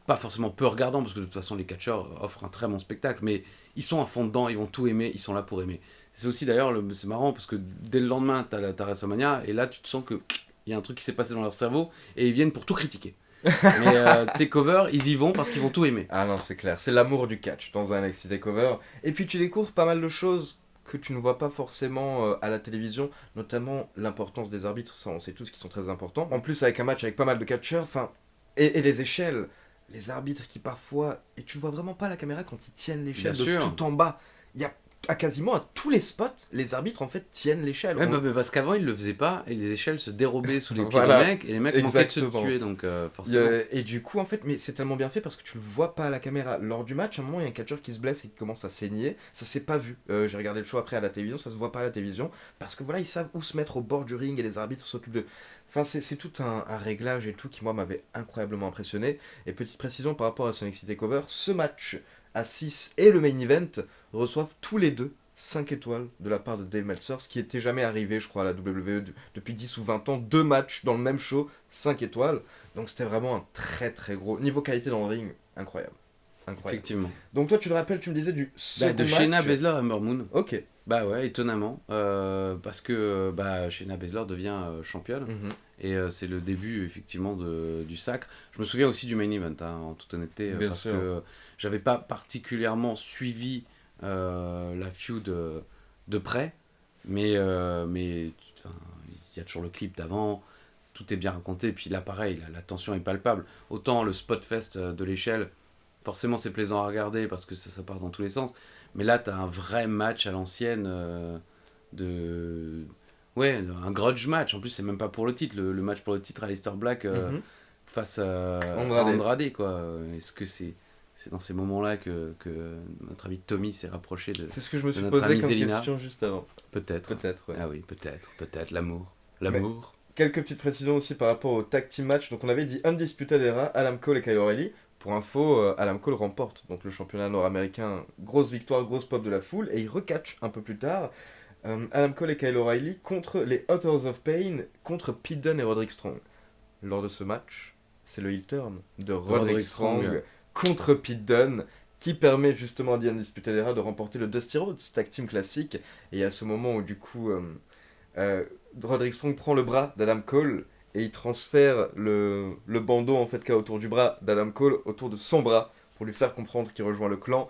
pas forcément peu regardants, parce que de toute façon les catcheurs offrent un très bon spectacle, mais ils sont à fond dedans, ils vont tout aimer, ils sont là pour aimer. C'est aussi d'ailleurs, c'est marrant, parce que dès le lendemain, t'as WrestleMania, et là tu te sens que il y a un truc qui s'est passé dans leur cerveau, et ils viennent pour tout critiquer. Mais takeover, ils y vont parce qu'ils vont tout aimer. Ah non, c'est clair, c'est l'amour du catch dans un NXT TakeOver. Et puis tu découvres pas mal de choses que tu ne vois pas forcément à la télévision, notamment l'importance des arbitres, ça on sait tous qui sont très importants. En plus avec un match avec pas mal de catcheurs, enfin, et les échelles, les arbitres qui parfois, et tu vois vraiment pas la caméra quand ils tiennent l'échelle Bien de sûr. tout en bas. Il y a quasiment à tous les spots, les arbitres en fait tiennent l'échelle. Ouais, mais parce qu'avant ils le faisaient pas et les échelles se dérobaient sous les pieds Voilà, des mecs et les mecs manquaient de se exactement. tuer, donc forcément. Et du coup, en fait, mais c'est tellement bien fait parce que tu le vois pas à la caméra. Lors du match, à un moment, il y a un catcheur qui se blesse et qui commence à saigner. Ça s'est pas vu. J'ai regardé le show après à la télévision, ça se voit pas à la télévision parce que voilà, ils savent où se mettre au bord du ring et les arbitres s'occupent de. Enfin, c'est tout un réglage et tout qui, moi, m'avait incroyablement impressionné. Et petite précision par rapport à son NXT TakeOver, ce match à 6 et le main event reçoivent tous les deux 5 étoiles de la part de Dave Meltzer, ce qui était jamais arrivé, je crois, à la WWE depuis 10 ou 20 ans. 2 matchs dans le même show, 5 étoiles. Donc c'était vraiment un très très gros niveau qualité dans le ring, incroyable. Incroyable. Effectivement. Donc toi tu le rappelles, tu me disais du second De match. Shayna Baszler à Ember Moon. Ok. Bah ouais, étonnamment. Parce que Shayna Baszler devient championne. Mhm. Et c'est le début effectivement du sacre. Je me souviens aussi du main event, hein, en toute honnêteté, Bien parce sûr. que j'avais pas particulièrement suivi la feud de près, mais il y a toujours le clip d'avant, tout est bien raconté, et puis là pareil, la tension est palpable. Autant le spot fest de l'échelle, forcément c'est plaisant à regarder parce que ça part dans tous les sens, mais là t'as un vrai match à l'ancienne de... Ouais, un grudge match. En plus, c'est même pas pour le titre. Le match pour le titre, Aleister Black Mhm. face à Andrade. Andrade, quoi. Est-ce que c'est dans ces moments-là que notre ami Tommy s'est rapproché de... C'est ce que je me suis notre posé amie comme Zelina. question juste avant. Peut-être. Peut-être, ouais. Ah oui, peut-être. L'amour. Quelques petites précisions aussi par rapport au tag team match. Donc on avait dit Undisputed Era, Adam Cole et Kyle O'Reilly. Pour info, Adam Cole remporte donc le championnat nord-américain. Grosse victoire, grosse pop de la foule. Et il recatch un peu plus tard Adam Cole et Kyle O'Reilly contre les Authors of Pain, contre Pete Dunne et Roderick Strong. Lors de ce match, c'est le heel turn de Roderick Strong contre Pete Dunne qui permet justement à The Undisputed Era de remporter le Dusty Rhodes tag team classique. Et à ce moment où du coup Roderick Strong prend le bras d'Adam Cole et il transfère le bandeau en fait qu'il y a autour du bras d'Adam Cole autour de son bras pour lui faire comprendre qu'il rejoint le clan.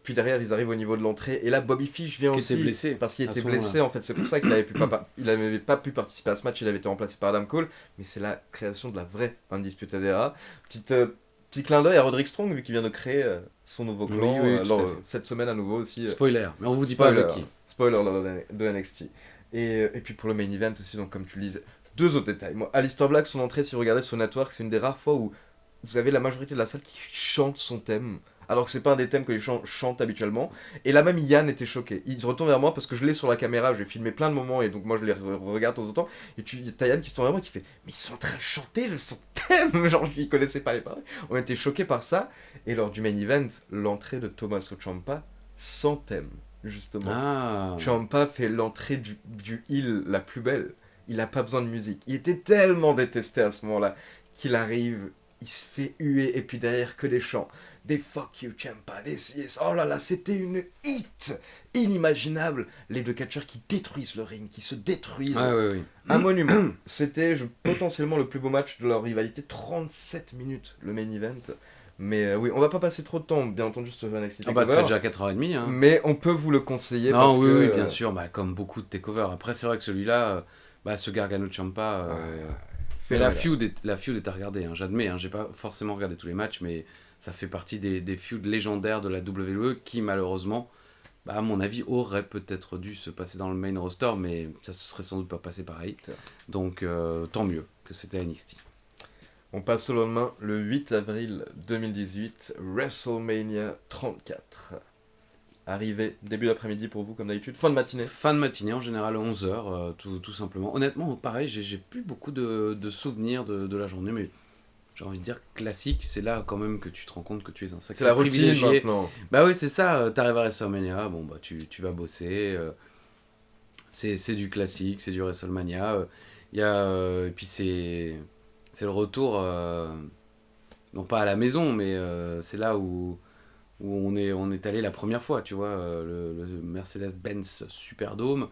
Puis derrière, ils arrivent au niveau de l'entrée. Et là, Bobby Fish vient aussi. Blessé parce qu'il était blessé, en fait. C'est pour ça qu'il n'avait pas pu participer à ce match. Il avait été remplacé par Adam Cole. Mais c'est la création de la vraie Undisputed Era. Petit clin d'œil à Roderick Strong, vu qu'il vient de créer son nouveau clan. Oui, tout à fait. Cette semaine à nouveau aussi. Spoiler, mais on vous dit pas avec qui. Spoiler de NXT. Et puis pour le main event aussi, donc comme tu le disais, 2 autres détails. Moi, Aleister Black, son entrée, si vous regardez sur Network, c'est une des rares fois où vous avez la majorité de la salle qui chante son thème. Alors que c'est pas un des thèmes que les gens chantent habituellement. Et là même Yann était choqué. Il se retourne vers moi parce que je l'ai sur la caméra, j'ai filmé plein de moments et donc moi je les regarde de temps en temps. Et t'as Yann qui se tourne vers moi et qui fait « Mais ils sont en train de chanter son thème !» Genre je ne connaissais pas les paroles. On était choqués par ça. Et lors du main event, l'entrée de Tommaso Ciampa sans thème, justement. Ah. Ciampa fait l'entrée du heel la plus belle. Il a pas besoin de musique. Il était tellement détesté à ce moment-là qu'il arrive, il se fait huer et puis derrière que des chants. Des fuck you Ciampa, des yes. Oh là là, c'était une hit inimaginable. Les 2 catcheurs qui détruisent le ring, qui se détruisent. Ah oui. Un monument. C'était potentiellement le plus beau match de leur rivalité. 37 minutes le main event. Mais oui, on va pas passer trop de temps, bien entendu, sur NXT Ah bah ça TakeOver. fait déjà 4h30, hein. Mais on peut vous le conseiller Non, parce oui, que... oui, bien sûr, bah, comme beaucoup de takeover. Après, c'est vrai que celui-là, bah, ce Gargano Ciampa. Mais phénoménal. la feud est à regarder, hein, j'admets. Hein, j'ai pas forcément regardé tous les matchs, mais ça fait partie des feuds légendaires de la WWE qui, malheureusement, bah, à mon avis, aurait peut-être dû se passer dans le main roster, mais ça se serait sans doute pas passé pareil. Donc, tant mieux que c'était NXT. On passe au lendemain, le 8 avril 2018, WrestleMania 34. Arrivé début d'après-midi pour vous, comme d'habitude. Fin de matinée. Fin de matinée, en général 11h, tout simplement. Honnêtement, pareil, j'ai plus beaucoup de souvenirs de la journée, mais j'ai envie de dire classique. C'est là quand même que tu te rends compte que tu es un C'est sacré la routine privilégié. maintenant. Bah oui, c'est ça, t'arrives à WrestleMania, bon bah tu vas bosser, c'est du classique, c'est du WrestleMania. Et puis c'est le retour, non pas à la maison, mais c'est là où on est allé la première fois, tu vois, le Mercedes-Benz Superdome.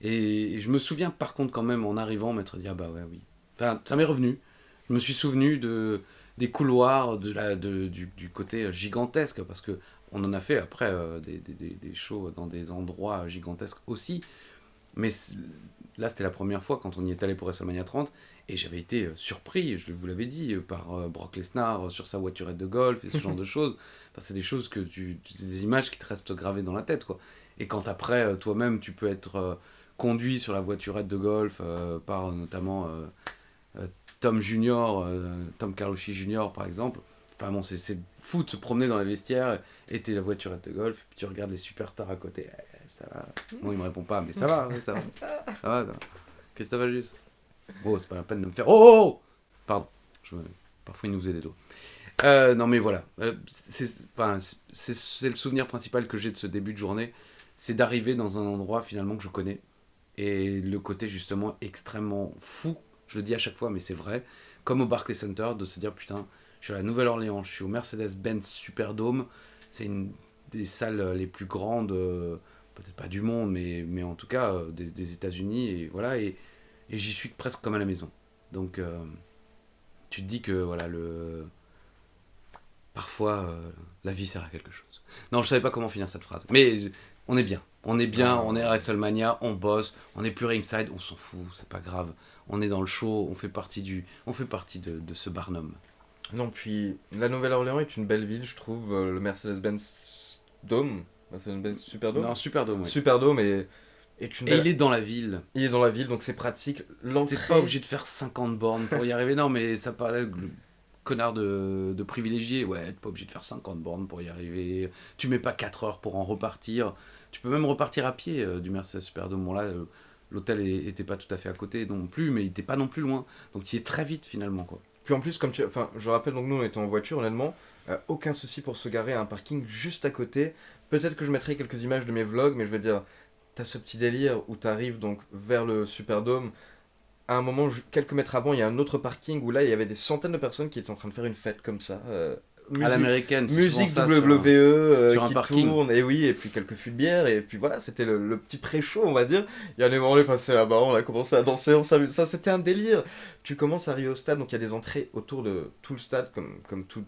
Et je me souviens par contre quand même en arrivant m'être dit, ah bah ouais, oui. Enfin, ça m'est revenu. Je me suis souvenu des couloirs, du côté gigantesque, parce que on en a fait après des shows dans des endroits gigantesques aussi. Mais là, c'était la première fois quand on y est allé pour WrestleMania 30, et j'avais été surpris, je vous l'avais dit, par Brock Lesnar sur sa voiturette de golf et ce genre de choses. Enfin, c'est des choses c'est des images qui te restent gravées dans la tête, quoi. Et quand après, toi-même, tu peux être conduit sur la voiturette de golf par notamment euh, Tom Junior, Tom Carlucci Junior, par exemple. Enfin bon, c'est fou de se promener dans les vestiaires et t'es la voiturette de golf, puis tu regardes les superstars à côté. Ça va. Bon, il me répond pas, mais ça va, ouais, ça va. Ça va, ça va. Christophe Algius. Bon, c'est pas la peine de me faire. Oh, oh, oh pardon. Parfois, il nous faisait des dos. Non, mais voilà. C'est le souvenir principal que j'ai de ce début de journée. C'est d'arriver dans un endroit finalement que je connais. Et le côté justement extrêmement fou, je le dis à chaque fois, mais c'est vrai, comme au Barclays Center, de se dire putain, je suis à la Nouvelle-Orléans, je suis au Mercedes-Benz Superdome. C'est une des salles les plus grandes, peut-être pas du monde, mais en tout cas des États-Unis. Et voilà, et j'y suis presque comme à la maison. Donc tu te dis que voilà, parfois la vie sert à quelque chose. Non, je savais pas comment finir cette phrase. Mais on est bien. On est bien, on est à WrestleMania, on bosse, on est plus ringside, on s'en fout, c'est pas grave. On est dans le show, on fait partie de ce Barnum. Non, puis la Nouvelle-Orléans est une belle ville, je trouve. Le Mercedes-Benz Dome, Mercedes-Benz Superdome. Non, Superdome, oui. Superdome est une Et belle... il est dans la ville. Il est dans la ville, donc c'est pratique. T'es L'entrée... pas obligé de faire 50 bornes pour y arriver. Non, mais ça parlait le connard de privilégié. Ouais, t'es pas obligé de faire 50 bornes pour y arriver. Tu mets pas 4 heures pour en repartir. Tu peux même repartir à pied du Mercedes Superdome. Bon, là, l'hôtel était pas tout à fait à côté non plus, mais il était pas non plus loin. Donc tu y es très vite finalement, quoi. Puis en plus, comme tu... Enfin, je rappelle, donc nous, on était en voiture, honnêtement. Aucun souci pour se garer à un parking juste à côté. Peut-être que je mettrai quelques images de mes vlogs, mais je veux dire, t'as ce petit délire où t'arrives donc vers le Superdome. À un moment, quelques mètres avant, il y a un autre parking où là, il y avait des centaines de personnes qui étaient en train de faire une fête comme ça. À Musique, l'américaine, c'est souvent musique ça WWE sur un qui parking. tourne, et oui, et puis quelques fûts de bière, et puis voilà, c'était le petit pré-show, on va dire. Il y a des moments, on est passé là-bas, on a commencé à danser, on s'amuse. Enfin, c'était un délire. Tu commences à arriver au stade, donc il y a des entrées autour de tout le stade, comme tout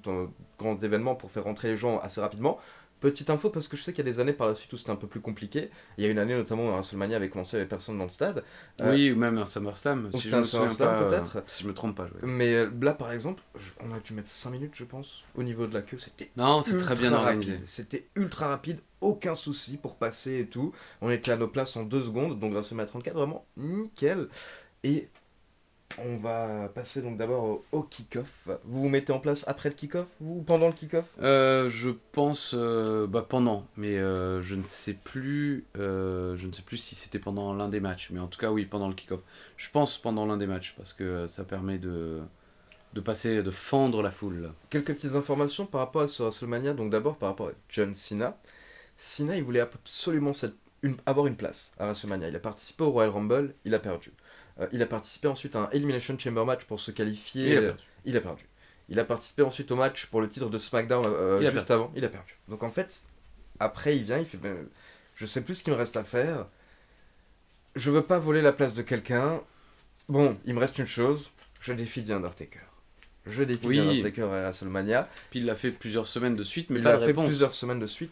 grand événement pour faire rentrer les gens assez rapidement. Petite info, parce que je sais qu'il y a des années par la suite où c'était un peu plus compliqué. Il y a une année notamment où WrestleMania avait commencé avec personne dans le stade. Oui, ou même un SummerSlam, Ou si c'était je un me souviens SummerSlam, pas, peut-être. si je me trompe pas. Mais là, par exemple, on a dû mettre 5 minutes, je pense, au niveau de la queue. C'était Non, c'est très bien ultra organisé. rapide. C'était ultra rapide, aucun souci pour passer et tout. On était à nos places en 2 secondes, donc grâce au 34, vraiment nickel. Et on va passer donc d'abord au kick-off. Vous vous mettez en place après le kick-off, vous, pendant le kick-off? Je pense pendant, mais je ne sais plus si c'était pendant l'un des matchs, mais en tout cas oui pendant le kick-off. Je pense pendant l'un des matchs parce que ça permet de passer, de fendre la foule. Quelques petites informations par rapport à ce WrestleMania. Donc d'abord par rapport à John Cena. Cena, il voulait absolument avoir une place à WrestleMania. Il a participé au Royal Rumble, il a perdu. Il a participé ensuite à un Elimination Chamber match pour se qualifier. Il a perdu. Il a perdu. Il a participé ensuite au match pour le titre de SmackDown Il a juste avant. Il a perdu. Donc en fait, après il vient, il fait ben, je sais plus ce qu'il me reste à faire. Je veux pas voler la place de quelqu'un. Bon, il me reste une chose. Je défie The Undertaker. je défie Oui. Undertaker à WrestleMania. Puis il l'a fait plusieurs semaines de suite, mais Il pas a de fait réponse. plusieurs semaines de suite.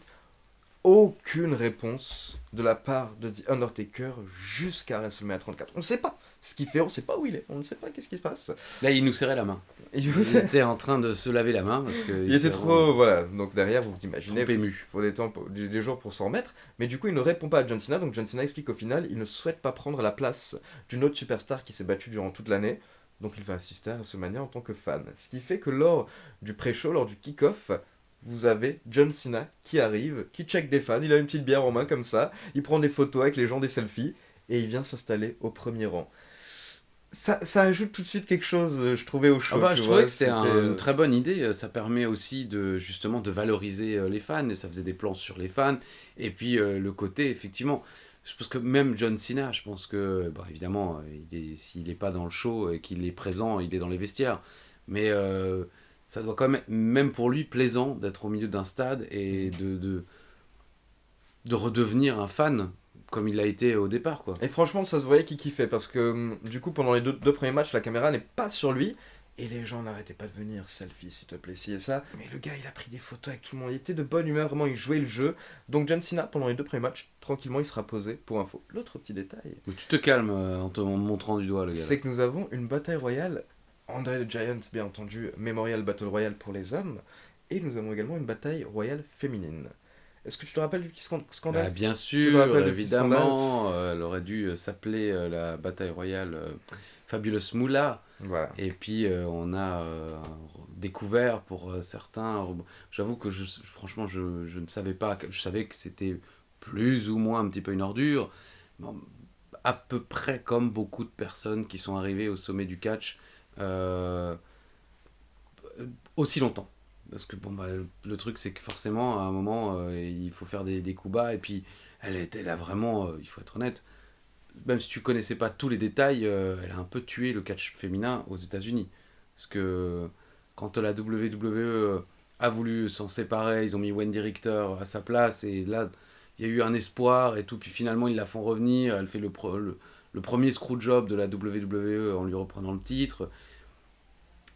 Aucune réponse de la part de The Undertaker jusqu'à WrestleMania 34. On ne sait pas ce qu'il fait, on ne sait pas où il est, on ne sait pas qu'est-ce qui se passe. Là, il nous serrait la main. Il Il était en train de se laver la main parce que il était trop, voilà, donc derrière vous vous imaginez, trop il ému. faut des jours pour s'en remettre, mais du coup il ne répond pas à John Cena, donc John Cena explique qu'au final il ne souhaite pas prendre la place d'une autre superstar qui s'est battue durant toute l'année, donc il va assister à WrestleMania en tant que fan. Ce qui fait que lors du pré-show, lors du kick-off, vous avez John Cena qui arrive, qui check des fans, il a une petite bière en main comme ça, il prend des photos avec les gens, des selfies, et il vient s'installer au premier rang. Ça ajoute tout de suite quelque chose, je trouvais, au show. Ah bah, tu je vois, trouvais que c'était c'était, une très bonne idée. Ça permet aussi de justement de valoriser les fans et ça faisait des plans sur les fans. Et puis le côté, effectivement, je pense que même John Cena, je pense que, bon, évidemment, s'il n'est pas dans le show et qu'il est présent, il est dans les vestiaires. Mais ça doit quand même pour lui, plaisant d'être au milieu d'un stade et de redevenir un fan comme il l'a été au départ, quoi. Et franchement, ça se voyait qu'il kiffait parce que du coup, pendant les deux premiers matchs, la caméra n'est pas sur lui et les gens n'arrêtaient pas de venir, selfie s'il te plaît, ci et ça. Mais le gars, il a pris des photos avec tout le monde, il était de bonne humeur, vraiment, il jouait le jeu. Donc John Cena, pendant les deux premiers matchs, tranquillement, il sera posé pour info. L'autre petit détail, Donc, tu te calmes en te montrant du doigt, le gars. c'est que nous avons une bataille royale, André the Giant, bien entendu, Memorial Battle Royale pour les hommes, et nous avons également une bataille royale féminine. Est-ce que tu te rappelles du petit scandale? Bah, bien te sûr, rappelles du petit évidemment, elle aurait dû s'appeler la bataille royale Fabulous Moolah. Voilà. Et puis on a découvert pour certains. J'avoue que franchement, je ne savais pas. Je savais que c'était plus ou moins un petit peu une ordure. Bon, à peu près comme beaucoup de personnes qui sont arrivées au sommet du catch euh, aussi longtemps. Parce que bon, bah, le truc, c'est que forcément, à un moment, il faut faire des coups bas. Et puis, elle était là vraiment, il faut être honnête, même si tu connaissais pas tous les détails, elle a un peu tué le catch féminin aux États-Unis. Parce que quand la WWE a voulu s'en séparer, ils ont mis Wendy Richter à sa place. Et là, il y a eu un espoir et tout. Puis finalement, ils la font revenir. Elle fait le premier screwjob de la WWE en lui reprenant le titre.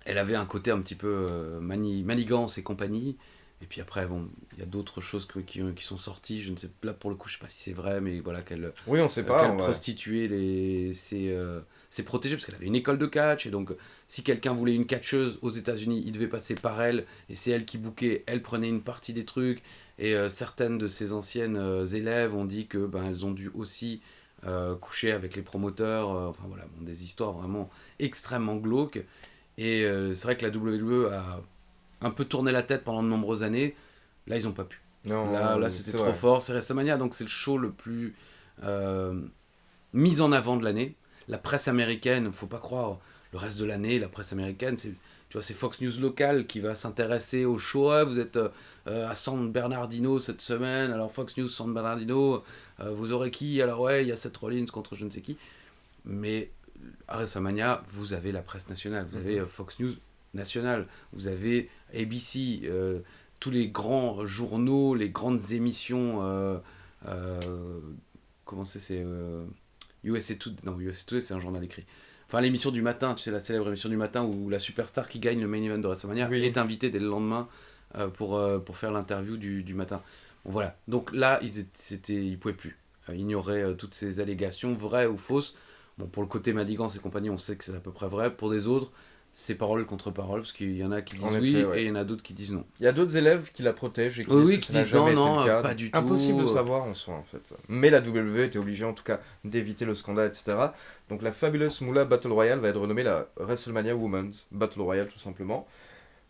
Elle avait un côté un petit peu manigance et compagnie. Et puis après, bon, il y a d'autres choses qui sont sorties. Je ne sais là pour le coup, je sais pas si c'est vrai, mais voilà Oui, on sait pas. qu'elle En vrai. prostituait ses protégés parce qu'elle avait une école de catch et donc si quelqu'un voulait une catcheuse aux États-Unis, il devait passer par elle et c'est elle qui bookait. Elle prenait une partie des trucs et certaines de ses anciennes élèves ont dit que ben elles ont dû aussi coucher avec les promoteurs. Enfin voilà, bon, des histoires vraiment extrêmement glauques. Et c'est vrai que la WWE a un peu tourné la tête pendant de nombreuses années. Là, ils n'ont pas pu. Non, Là c'était c'est trop vrai. fort. C'est WrestleMania, donc c'est le show le plus mis en avant de l'année. La presse américaine, faut pas croire, le reste de l'année, la presse américaine, c'est Fox News local qui va s'intéresser au show. Ah, vous êtes à San Bernardino cette semaine, alors Fox News San Bernardino, vous aurez qui? Alors ouais, il y a Seth Rollins contre je ne sais qui. Mais à WrestleMania, vous avez la presse nationale, vous avez Fox News nationale, vous avez ABC, tous les grands journaux, les grandes émissions. Euh, comment c'est USA Today, non, USA Today, c'est un journal écrit. Enfin, l'émission du matin, tu sais, la célèbre émission du matin où la superstar qui gagne le main event de WrestleMania Oui. est invitée dès le lendemain pour faire l'interview du matin. Bon, voilà. Donc là, ils pouvaient plus ignorer toutes ces allégations, vraies ou fausses. Bon, pour le côté Madigance et compagnie, on sait que c'est à peu près vrai. Pour des autres, c'est parole contre parole, parce qu'il y en a qui disent En oui effet, ouais. et il y en a d'autres qui disent non. Il y a d'autres élèves qui la protègent et qui Oui, disent qui que ça n'a disent non, jamais été non, le cas. pas Donc, du tout. impossible de savoir en soi en fait. Mais la WWE était obligée en tout cas d'éviter le scandale, etc. Donc la Fabulous Moolah Battle Royale va être renommée la WrestleMania Women's Battle Royale tout simplement.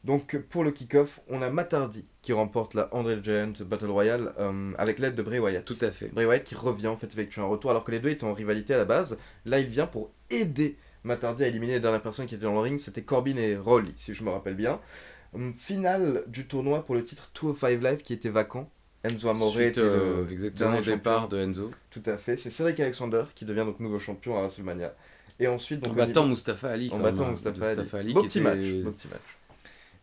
Donc pour le kick-off, on a Matt Hardy qui remporte la Andre the Giant Battle Royale avec l'aide de Bray Wyatt. Tout à fait. Bray Wyatt qui revient en fait effectuer un retour alors que les deux étaient en rivalité à la base. Là il vient pour aider Matt Hardy à éliminer les dernières personnes qui étaient dans le ring, c'était Corbin et Rawley si je me rappelle bien. Finale du tournoi pour le titre 205 Live qui était vacant. Enzo Amore Suite, était le exactement dernier au départ champion. de Enzo. Tout à fait, c'est Cedric Alexander qui devient donc nouveau champion à WrestleMania. Et ensuite donc En au battant niveau- Mustafa Ali. en quand battant même, Mustafa Ali. Ali Beau qui petit était- match, beau petit match.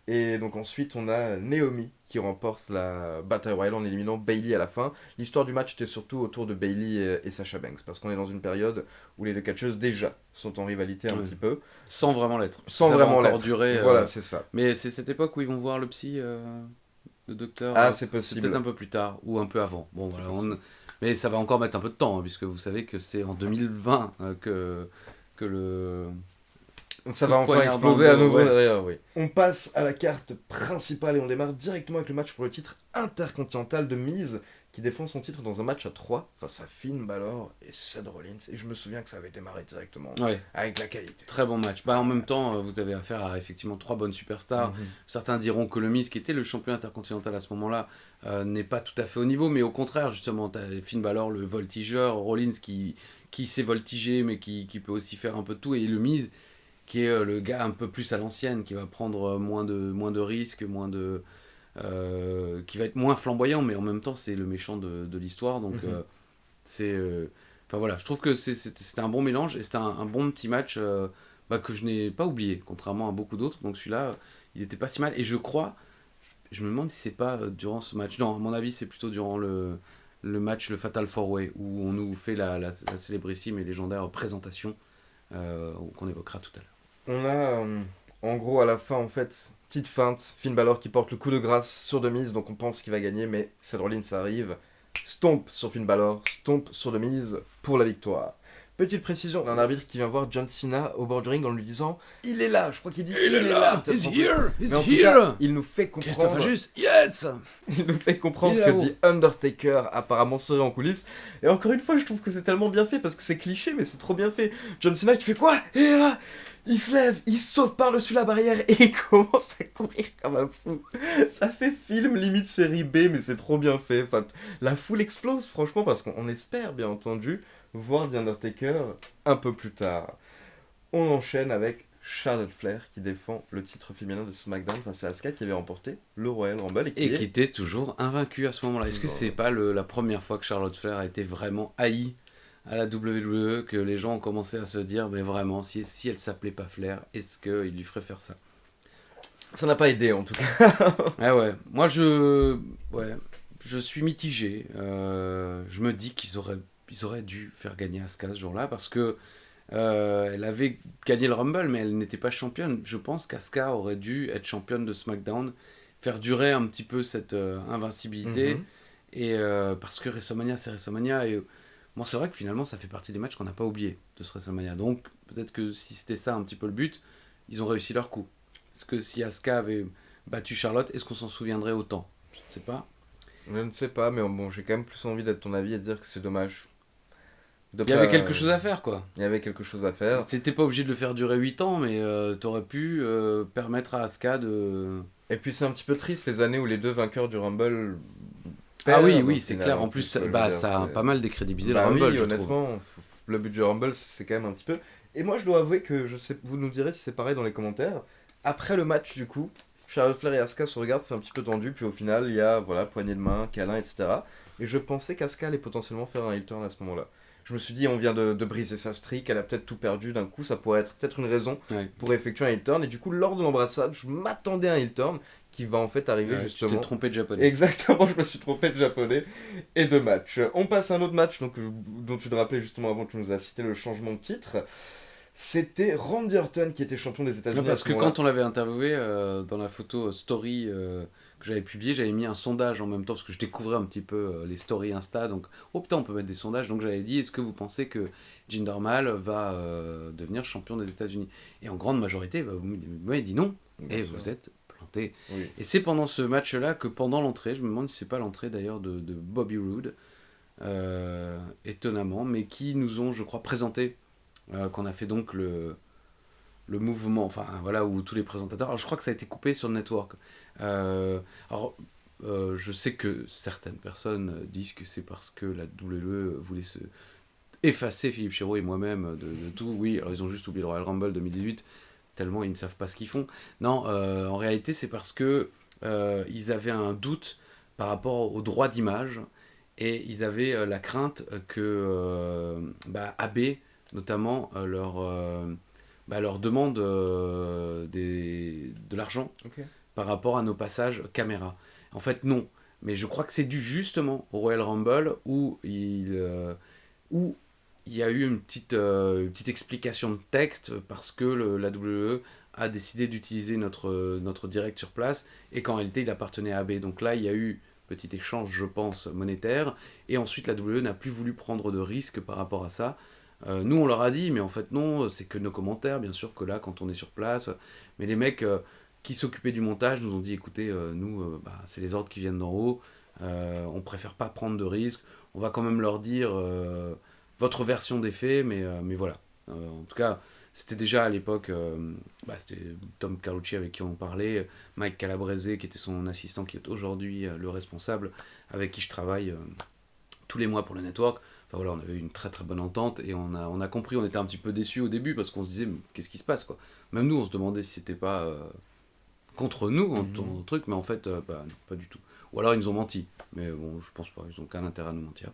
Et donc ensuite, on a Naomi qui remporte la Battle Royale en éliminant Bayley à la fin. L'histoire du match était surtout autour de Bayley et Sasha Banks, parce qu'on est dans une période où les deux catcheuses déjà sont en rivalité un Ouais. petit peu, Sans vraiment l'être. Parce que sans ça va vraiment encore l'être. durer. Voilà, c'est ça. Mais c'est cette époque où ils vont voir le psy, le docteur. Ah, c'est C'est peut-être possible. un peu plus tard ou un peu avant. Bon, C'est voilà. possible. Mais ça va encore mettre un peu de temps, hein, puisque vous savez que c'est en 2020 que le Donc ça coup va de enfin poignard dans le exploser à dos, nouveau ouais. derrière, oui. On passe à la carte principale et on démarre directement avec le match pour le titre intercontinental de Miz qui défend son titre dans un match à 3 face à Finn Balor et Seth Rollins. Et je me souviens que ça avait démarré directement Ouais, avec la qualité. très bon match. Bah, en même temps, vous avez affaire à effectivement trois bonnes superstars. Mhm. Certains diront que le Miz, qui était le champion intercontinental à ce moment-là, n'est pas tout à fait au niveau, mais au contraire, justement, tu as Finn Balor, le voltigeur, Rollins qui sait voltiger, mais qui peut aussi faire un peu de tout, et le Miz, qui est le gars un peu plus à l'ancienne, qui va prendre moins de risques, qui va être moins flamboyant, mais en même temps, c'est le méchant de l'histoire, donc Mhm. c'est... Enfin voilà, je trouve que c'était un bon mélange, et c'était un bon petit match que je n'ai pas oublié, contrairement à beaucoup d'autres, donc celui-là, il était pas si mal, et je crois, je me demande si c'est pas durant ce match, non, à mon avis, c'est plutôt durant le match, le Fatal 4-Way, où on nous fait la célébrissime et légendaire présentation qu'on évoquera tout à l'heure. On a en gros à la fin en fait, petite feinte, Finn Balor qui porte le coup de grâce sur Demise, donc on pense qu'il va gagner, mais Seth Rollins arrive, stomp sur Finn Balor, stomp sur Demise pour la victoire. Petite précision, un arbitre qui vient voir John Cena au bord du ring en lui disant il est là, je crois qu'il dit il est là, peut-être He's un peu. here, he's Mais en tout here. cas, il nous fait Christophe comprendre, Ajus, yes. il nous fait comprendre Il est que là-haut. The Undertaker apparemment serait en coulisses. Et encore une fois, je trouve que c'est tellement bien fait parce que c'est cliché, mais c'est trop bien fait. John Cena qui fait quoi? Il est là. Il se lève, il saute par-dessus la barrière et il commence à courir comme un fou. Ça fait film limite série B, mais c'est trop bien fait. Enfin, la foule explose, franchement, parce qu'on espère, bien entendu, voir The Undertaker un peu plus tard. On enchaîne avec Charlotte Flair qui défend le titre féminin de SmackDown face à Asuka qui avait remporté le Royal Rumble et qui Et est... qui était toujours invaincu à ce moment-là. Est-ce que Bon, c'est pas la première fois que Charlotte Flair a été vraiment haïe à la WWE, que les gens ont commencé à se dire, mais vraiment, si elle s'appelait pas Flair, est-ce qu'il lui ferait faire ça? Ça n'a pas aidé en tout cas. Ah ouais, moi ouais, je suis mitigé. Je me dis ils auraient dû faire gagner Asuka ce jour-là parce que elle avait gagné le Rumble, mais elle n'était pas championne. Je pense qu'Asuka aurait dû être championne de SmackDown, faire durer un petit peu cette invincibilité. Mhm. Et parce que WrestleMania, c'est WrestleMania. Et bon, c'est vrai que finalement, ça fait partie des matchs qu'on n'a pas oubliés de ce WrestleMania. Donc, peut-être que si c'était ça un petit peu le but, ils ont réussi leur coup. Est-ce que si Asuka avait battu Charlotte, est-ce qu'on s'en souviendrait autant? Je ne sais pas. Je ne sais pas, mais bon, j'ai quand même plus envie d'être ton avis et de dire que c'est dommage. De Il y avait pas... quelque chose à faire, quoi. Il y avait quelque chose à faire. T'étais pas obligé de le faire durer 8 ans, mais t'aurais pu permettre à Asuka de... Et puis c'est un petit peu triste les années où les deux vainqueurs du Rumble Ah oui, perdent au oui, c'est final, clair. en En plus, plus, quoi, je veux dire, ça a c'est- pas mal décrédibilisé le Bah Rumble, oui, je trouve. honnêtement, le but du Rumble, c'est quand même un petit peu. Et moi, je dois avouer que je sais, vous nous direz si c'est pareil dans les commentaires. Après le match, du coup, Charlotte Flair et Asuka se regardent, c'est un petit peu tendu, puis au final, il y a voilà, poignée de main, câlin, etc. Et je pensais qu'Asuka allait potentiellement faire un heel turn à ce moment-là. Je me suis dit, on vient de briser sa streak, elle a peut-être tout perdu d'un coup, ça pourrait être peut-être une raison Ouais. pour effectuer un heel turn. Et du coup, lors de l'embrassade, je m'attendais à un heel turn qui va en fait arriver Tu justement. t'es trompé de japonais. Exactement, je me suis trompé de japonais et de match. On passe à un autre match donc, dont tu te rappelais justement avant que tu nous as cité le changement de titre. C'était Randy Orton qui était champion des États-Unis Non, parce à ce que moment-là. quand on l'avait interviewé dans la photo story que j'avais publiée, j'avais mis un sondage en même temps parce que je découvrais un petit peu les stories Insta. Donc, oh putain, on peut mettre des sondages. Donc, j'avais dit est-ce que vous pensez que Jinder Mahal va devenir champion des États-Unis? Et en grande majorité, vous m'avez dit non. Bien Et sûr. vous êtes planté. Oui. Et c'est pendant ce match-là que pendant l'entrée, je me demande si c'est pas l'entrée d'ailleurs de Bobby Roode, étonnamment, mais qui nous ont, je crois, présenté qu'on a fait donc le mouvement, enfin voilà, où tous les présentateurs. Alors je crois que ça a été coupé sur le network. Alors je sais que certaines personnes disent que c'est parce que la WWE voulait se effacer Philippe Chiro et moi-même de tout. Oui, alors ils ont juste oublié le Royal Rumble 2018, tellement ils ne savent pas ce qu'ils font. Non, en réalité c'est parce que ils avaient un doute par rapport au droit d'image et ils avaient la crainte que AB, notamment, leur leur demande de l'argent Ok. par rapport à nos passages caméra. En fait, non. Mais je crois que c'est dû justement au Royal Rumble où il y a eu une petite explication de texte parce que la WWE a décidé d'utiliser notre direct sur place et qu'en réalité il appartenait à AB. Donc là, il y a eu petit échange, je pense, monétaire. Et ensuite, la WWE n'a plus voulu prendre de risques par rapport à ça. Nous, on leur a dit, mais en fait, non, c'est que nos commentaires, bien sûr que là, quand on est sur place. Mais les mecs qui s'occupaient du montage nous ont dit, écoutez, nous, c'est les ordres qui viennent d'en haut. On préfère pas prendre de risques. On va quand même leur dire votre version des faits, mais voilà. En tout cas, c'était déjà à l'époque, c'était Tom Carlucci avec qui on parlait, Mike Calabrese qui était son assistant, qui est aujourd'hui le responsable, avec qui je travaille tous les mois pour le network. Enfin voilà, on avait eu une très très bonne entente et on a compris, on était un petit peu déçus au début parce qu'on se disait, mais qu'est-ce qui se passe quoi. Même nous, on se demandait si c'était pas contre nous en truc, mais en fait, non, pas du tout. Ou alors ils nous ont menti, mais bon, je pense pas, ils ont aucun intérêt à nous mentir.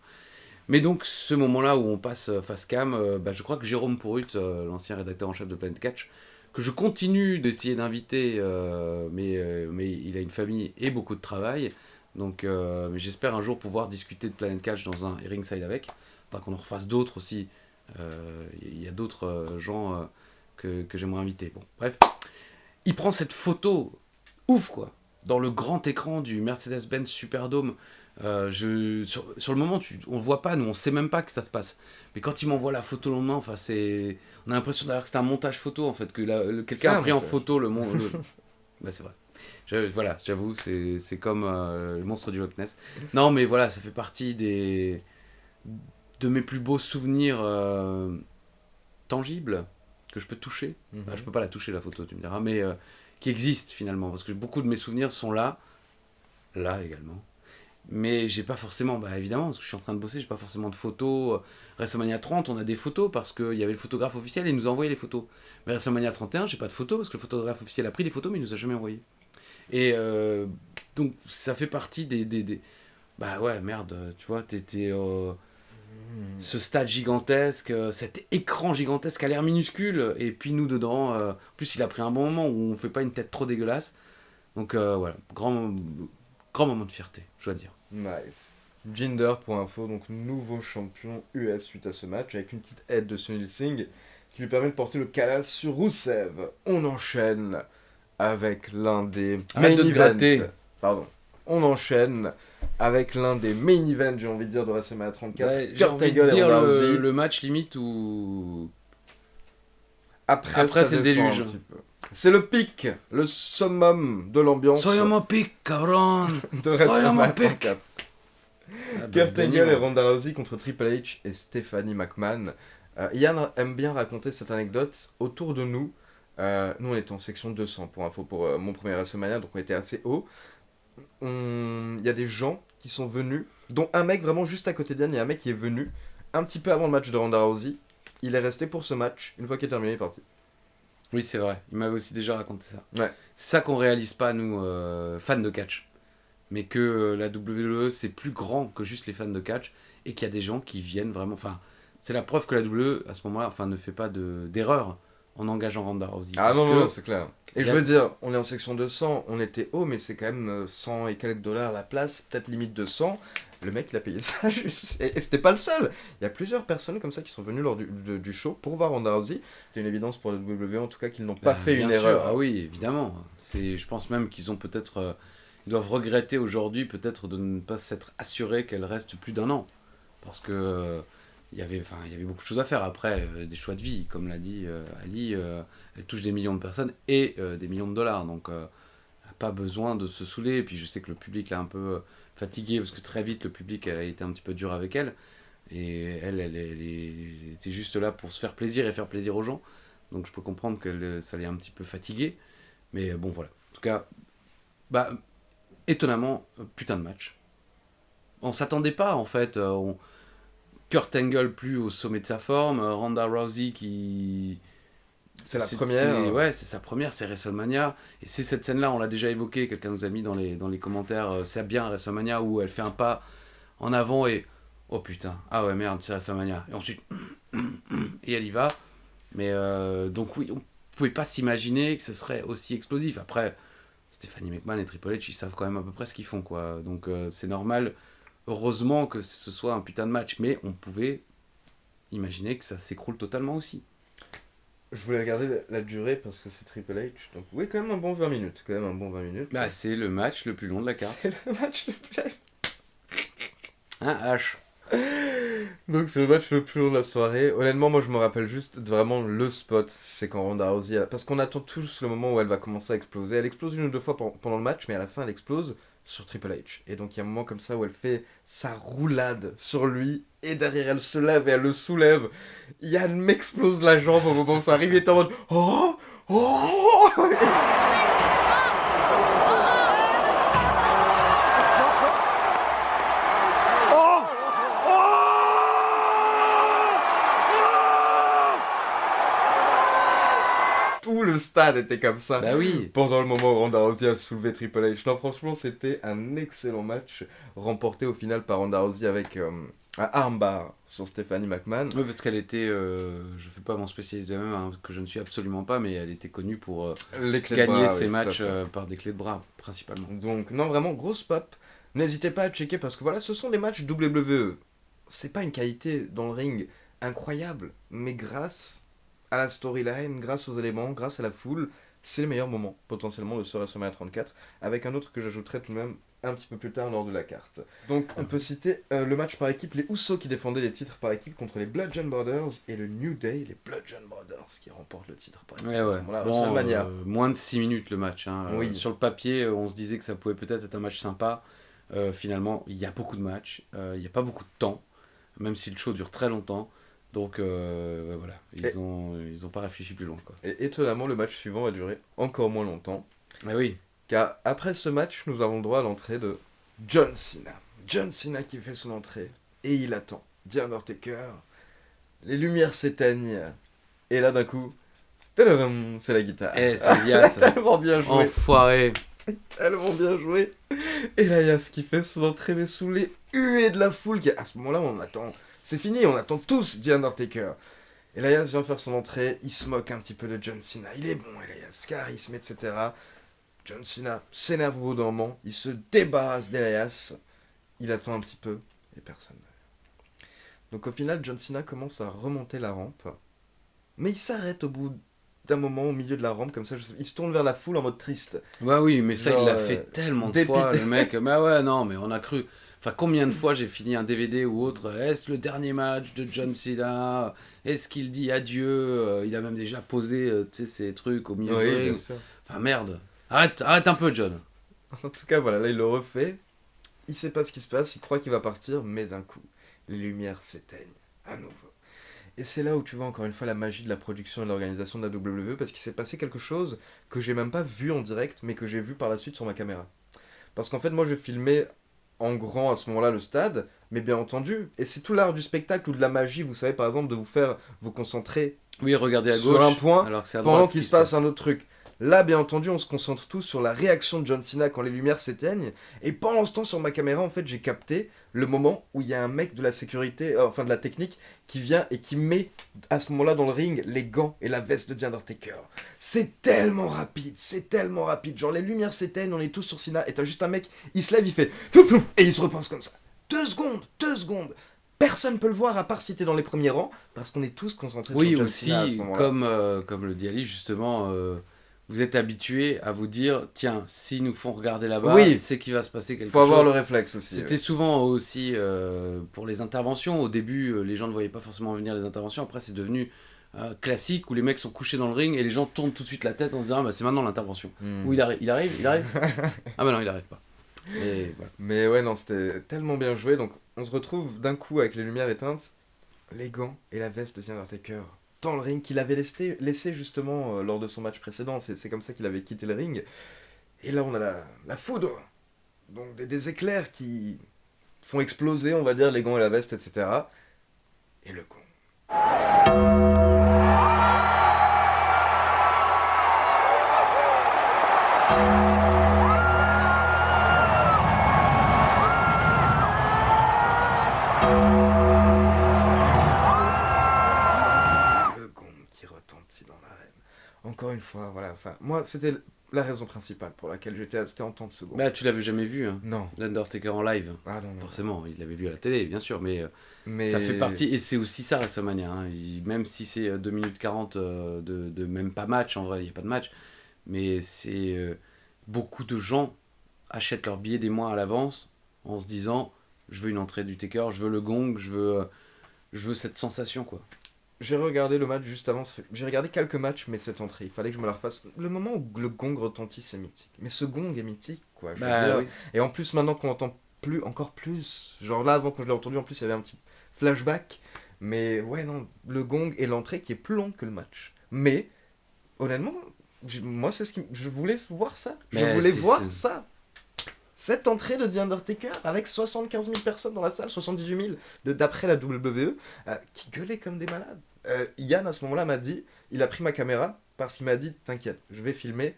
Mais donc, ce moment-là où on passe face cam, je crois que Jérôme Pourrut, l'ancien rédacteur en chef de Planet Catch, que je continue d'essayer d'inviter, mais il a une famille et beaucoup de travail. Donc, mais j'espère un jour pouvoir discuter de Planet Catch dans un ringside avec. Enfin, qu'on en refasse d'autres aussi. Il y a d'autres gens que j'aimerais inviter. Bon, bref. Il prend cette photo, ouf quoi, dans le grand écran du Mercedes-Benz Superdome. Sur le moment, on le voit pas, nous on sait même pas que ça se passe. Mais quand il m'envoie la photo le lendemain, on a l'impression d'ailleurs que c'est un montage photo en fait, que quelqu'un a pris en photo le monde. C'est vrai. Voilà, j'avoue, c'est comme le monstre du Loch Ness. Non, mais voilà, ça fait partie de mes plus beaux souvenirs tangibles que je peux toucher. Je peux pas la toucher la photo, tu me diras, mais qui existent finalement, parce que beaucoup de mes souvenirs sont là également. Mais j'ai pas forcément, évidemment, parce que je suis en train de bosser, j'ai pas forcément de photos. WrestleMania 30, on a des photos parce qu'il y avait le photographe officiel et il nous a envoyé les photos. Mais WrestleMania 31, j'ai pas de photos parce que le photographe officiel a pris les photos mais il nous a jamais envoyé. Et donc ça fait partie des. Bah ouais, merde, tu vois, t'étais. Ce stade gigantesque, cet écran gigantesque à l'air minuscule, et puis nous dedans. En plus, il a pris un bon moment où on fait pas une tête trop dégueulasse. Donc voilà, grand moment de fierté, je dois dire. Nice. Jinder, pour info, donc nouveau champion US suite à ce match, avec une petite aide de Sunil Singh qui lui permet de porter le Kalas sur Rusev. On enchaîne avec l'un des Arrête de te gratter. Pardon. On enchaîne avec l'un des main events, j'ai envie de dire, de WrestleMania 34. Ouais, j'ai envie de dire le match limite où... Après c'est le déluge. C'est le pic, le summum de l'ambiance. Soy mon pic, cabron. De WrestleMania 34. Kurt Angle et Ronda Rousey contre Triple H et Stephanie McMahon. Yann aime bien raconter cette anecdote. Autour de nous, nous on était en section 200 pour info pour mon premier WrestleMania, donc on était assez haut. Il y a des gens qui sont venus, dont un mec vraiment juste à côté d'Yann, il y a un mec qui est venu un petit peu avant le match de Ronda Rousey. Il est resté pour ce match, une fois qu'il est terminé, il est parti. Oui, c'est vrai, il m'avait aussi déjà raconté ça. Ouais. C'est ça qu'on réalise pas, nous, fans de catch. Mais que la WWE, c'est plus grand que juste les fans de catch, et qu'il y a des gens qui viennent vraiment... Enfin, c'est la preuve que la WWE, à ce moment-là, ne fait pas d'erreur en engageant Ronda Rousey. Ah non, c'est clair. Et je veux dire, on est en section 200, on était haut, mais c'est quand même 100 et quelques dollars la place, peut-être limite 200. Le mec, il a payé ça juste. Et c'était pas le seul. Il y a plusieurs personnes comme ça qui sont venues lors du show pour voir Ronda Rousey. C'était une évidence pour la WWE, en tout cas, qu'ils n'ont pas fait une erreur. Ah oui, évidemment. Je pense même qu'ils ont peut-être... ils doivent regretter aujourd'hui peut-être de ne pas s'être assurés qu'elle reste plus d'un an. Parce que... il y avait beaucoup de choses à faire après, des choix de vie, comme l'a dit Ali, elle touche des millions de personnes et des millions de dollars, donc elle n'a pas besoin de se saouler, et puis je sais que le public l'a un peu fatiguée, parce que très vite le public a été un petit peu dur avec elle, et elle était juste là pour se faire plaisir et faire plaisir aux gens, donc je peux comprendre que ça l'ait un petit peu fatiguée, mais bon voilà, en tout cas, étonnamment, putain de match. On s'attendait pas en fait, Kurt Angle plus au sommet de sa forme, Ronda Rousey qui... C'est la première. Ouais, c'est sa première, c'est WrestleMania. Et c'est cette scène-là, on l'a déjà évoqué, quelqu'un nous a mis dans les commentaires, c'est bien WrestleMania, où elle fait un pas en avant et... Oh putain, ah ouais merde, c'est WrestleMania. Et ensuite, et elle y va. Mais donc oui, on pouvait pas s'imaginer que ce serait aussi explosif. Après, Stephanie McMahon et Triple H, ils savent quand même à peu près ce qu'ils font, quoi. Donc c'est normal, heureusement que ce soit un putain de match, mais on pouvait imaginer que ça s'écroule totalement aussi. Je voulais regarder la durée parce que c'est Triple H. Donc oui, quand même un bon 20 minutes. Quand même un bon 20 minutes. Bah, c'est le match le plus long de la carte. C'est le match le plus... Hein, H. Donc c'est le match le plus long de la soirée. Honnêtement, moi je me rappelle juste vraiment le spot. C'est quand Ronda Rousey... Parce qu'on attend tous le moment où elle va commencer à exploser. Elle explose une ou deux fois pendant le match, mais à la fin elle explose sur Triple H. Et donc il y a un moment comme ça où elle fait sa roulade sur lui. Et derrière elle se lève et elle le soulève. Yann m'explose la jambe au moment où ça arrive. Il est en mode... Oh Oh Tout le stade était comme ça. Bah oui. Pendant le moment où Ronda Rousey a soulevé Triple H. Non, franchement, c'était un excellent match, remporté au final par Ronda Rousey avec un armbar sur Stephanie McMahon. Oui, parce qu'elle était, je fais pas mon spécialiste de même, hein, que je ne suis absolument pas, mais elle était connue pour Les clés de gagner bras, ses oui, matchs tout à fait. par des clés de bras, principalement. Donc, non, vraiment, grosse pop. N'hésitez pas à checker parce que voilà, ce sont des matchs WWE. C'est pas une qualité dans le ring incroyable, mais grâce à la storyline, grâce aux éléments, grâce à la foule, c'est le meilleur moment potentiellement de ce WrestleMania 34, avec un autre que j'ajouterai tout de même un petit peu plus tard lors de la carte. Donc on peut citer le match par équipe, les Usos qui défendaient les titres par équipe contre les Bludgeon Brothers et le New Day, les Bludgeon Brothers qui remportent le titre par équipe. Ouais, À ouais. ce moment-là, Bon, WrestleMania. moins de 6 minutes le match. Hein. Oui. Sur le papier, on se disait que ça pouvait peut-être être un match sympa. Finalement, il y a beaucoup de matchs, il n'y a pas beaucoup de temps, même si le show dure très longtemps. Donc ouais, voilà, ils ont pas réfléchi plus loin, quoi. Et étonnamment, le match suivant va durer encore moins longtemps. Ah oui. Car après ce match, nous avons droit à l'entrée de John Cena. John Cena qui fait son entrée. Et il attend. The Undertaker. Les lumières s'éteignent. Et là d'un coup, tadadam, c'est la guitare. Eh, c'est Elias. Tellement bien joué. Enfoiré. Tellement bien joué. Et là, Elias qui fait son entrée mais sous les huées de la foule. À ce moment-là, on attend. C'est fini, on attend tous The Undertaker. Elias vient faire son entrée. Il se moque un petit peu de John Cena. Il est bon, Elias. Charisme, etc. John Cena s'énerve au bout d'un moment, il se débarrasse d'Elias, il attend un petit peu, et personne ne vient. Donc au final, John Cena commence à remonter la rampe, mais il s'arrête au bout d'un moment au milieu de la rampe, comme ça, il se tourne vers la foule en mode triste. Bah oui, mais ça, Genre, il l'a fait tellement de dépité. fois, le mec. Bah ouais, non, mais on a cru... Enfin, combien de fois j'ai fini un DVD ou autre, est-ce le dernier match de John Cena? Est-ce qu'il dit adieu? Il a même déjà posé, tu sais, ses trucs au milieu du Oui, ring. bien sûr. Enfin, merde. Arrête un peu, John. En tout cas, voilà, là il le refait, il sait pas ce qui se passe, il croit qu'il va partir, mais d'un coup, les lumières s'éteignent à nouveau. Et c'est là où tu vois encore une fois la magie de la production et de l'organisation de la WWE, parce qu'il s'est passé quelque chose que j'ai même pas vu en direct, mais que j'ai vu par la suite sur ma caméra. Parce qu'en fait, moi je filmais en grand à ce moment-là le stade, mais bien entendu, et c'est tout l'art du spectacle ou de la magie, vous savez par exemple, de vous faire vous concentrer Oui, regardez à sur gauche. un point alors que c'est à pendant droite qu'il se passe un autre truc. Là, bien entendu, on se concentre tous sur la réaction de John Cena quand les lumières s'éteignent. Et pendant ce temps, sur ma caméra, en fait, j'ai capté le moment où il y a un mec de la sécurité, enfin de la technique, qui vient et qui met à ce moment-là dans le ring les gants et la veste de The Undertaker. C'est tellement rapide, c'est tellement rapide. Genre, les lumières s'éteignent, on est tous sur Cena, et t'as juste un mec, il se lève, il fait... Et il se repose comme ça. 2 secondes. Personne peut le voir à part si t'es dans les premiers rangs, parce qu'on est tous concentrés Oui, sur John aussi, Cena à ce moment-là. comme le dit Ali, justement, vous êtes habitué à vous dire, tiens, s'ils nous font regarder là-bas, Oui. c'est qu'il va se passer quelque Faut chose. avoir le réflexe aussi. C'était souvent aussi pour les interventions. Au début, les gens ne voyaient pas forcément venir les interventions. Après, c'est devenu classique où les mecs sont couchés dans le ring et les gens tournent tout de suite la tête en se disant, ah, bah, c'est maintenant l'intervention. Où il arrive. Ah bah non, il arrive pas. Et voilà. Mais ouais, non, c'était tellement bien joué. Donc, on se retrouve d'un coup avec les lumières éteintes, les gants et la veste de The Undertaker dans le ring qu'il avait laissé justement lors de son match précédent. C'est comme ça qu'il avait quitté le ring. Et là, on a la foudre. Donc, des éclairs qui font exploser, on va dire, les gants et la veste, etc. Et le gong. Le gong qui fois, voilà. Enfin, moi, c'était la raison principale pour laquelle c'était en temps de seconde. Bah, tu l'avais jamais vu, hein, Non. l'Undertaker en live. Ah non, non. Forcément, il l'avait vu à la télé, bien sûr, mais Mais ça fait partie, et c'est aussi ça WrestleMania, hein. Même si c'est 2 minutes 40 de même pas match, en vrai, il n'y a pas de match, mais c'est beaucoup de gens achètent leur billet des mois à l'avance en se disant je veux une entrée du Taker, je veux le gong, je veux cette sensation, quoi. j'ai regardé le match juste avant. J'ai regardé quelques matchs, mais cette entrée, il fallait que je me la refasse. Le moment où le gong retentit, c'est mythique. Mais ce gong est mythique, quoi. Je veux Bah dire. oui. Et en plus, maintenant qu'on l'entend plus, encore plus. Genre là, avant, quand je l'ai entendu, en plus, il y avait un petit flashback. Mais ouais, non, le gong et l'entrée qui est plus long que le match. Mais, honnêtement, moi, c'est ce qui. Je voulais voir ça. Je Mais voulais c'est- voir c'est- ça. Cette entrée de The Undertaker avec 75 000 personnes dans la salle, 78 000 d'après la WWE, qui gueulaient comme des malades. Yann, à ce moment-là, m'a dit, il a pris ma caméra parce qu'il m'a dit, t'inquiète, je vais filmer,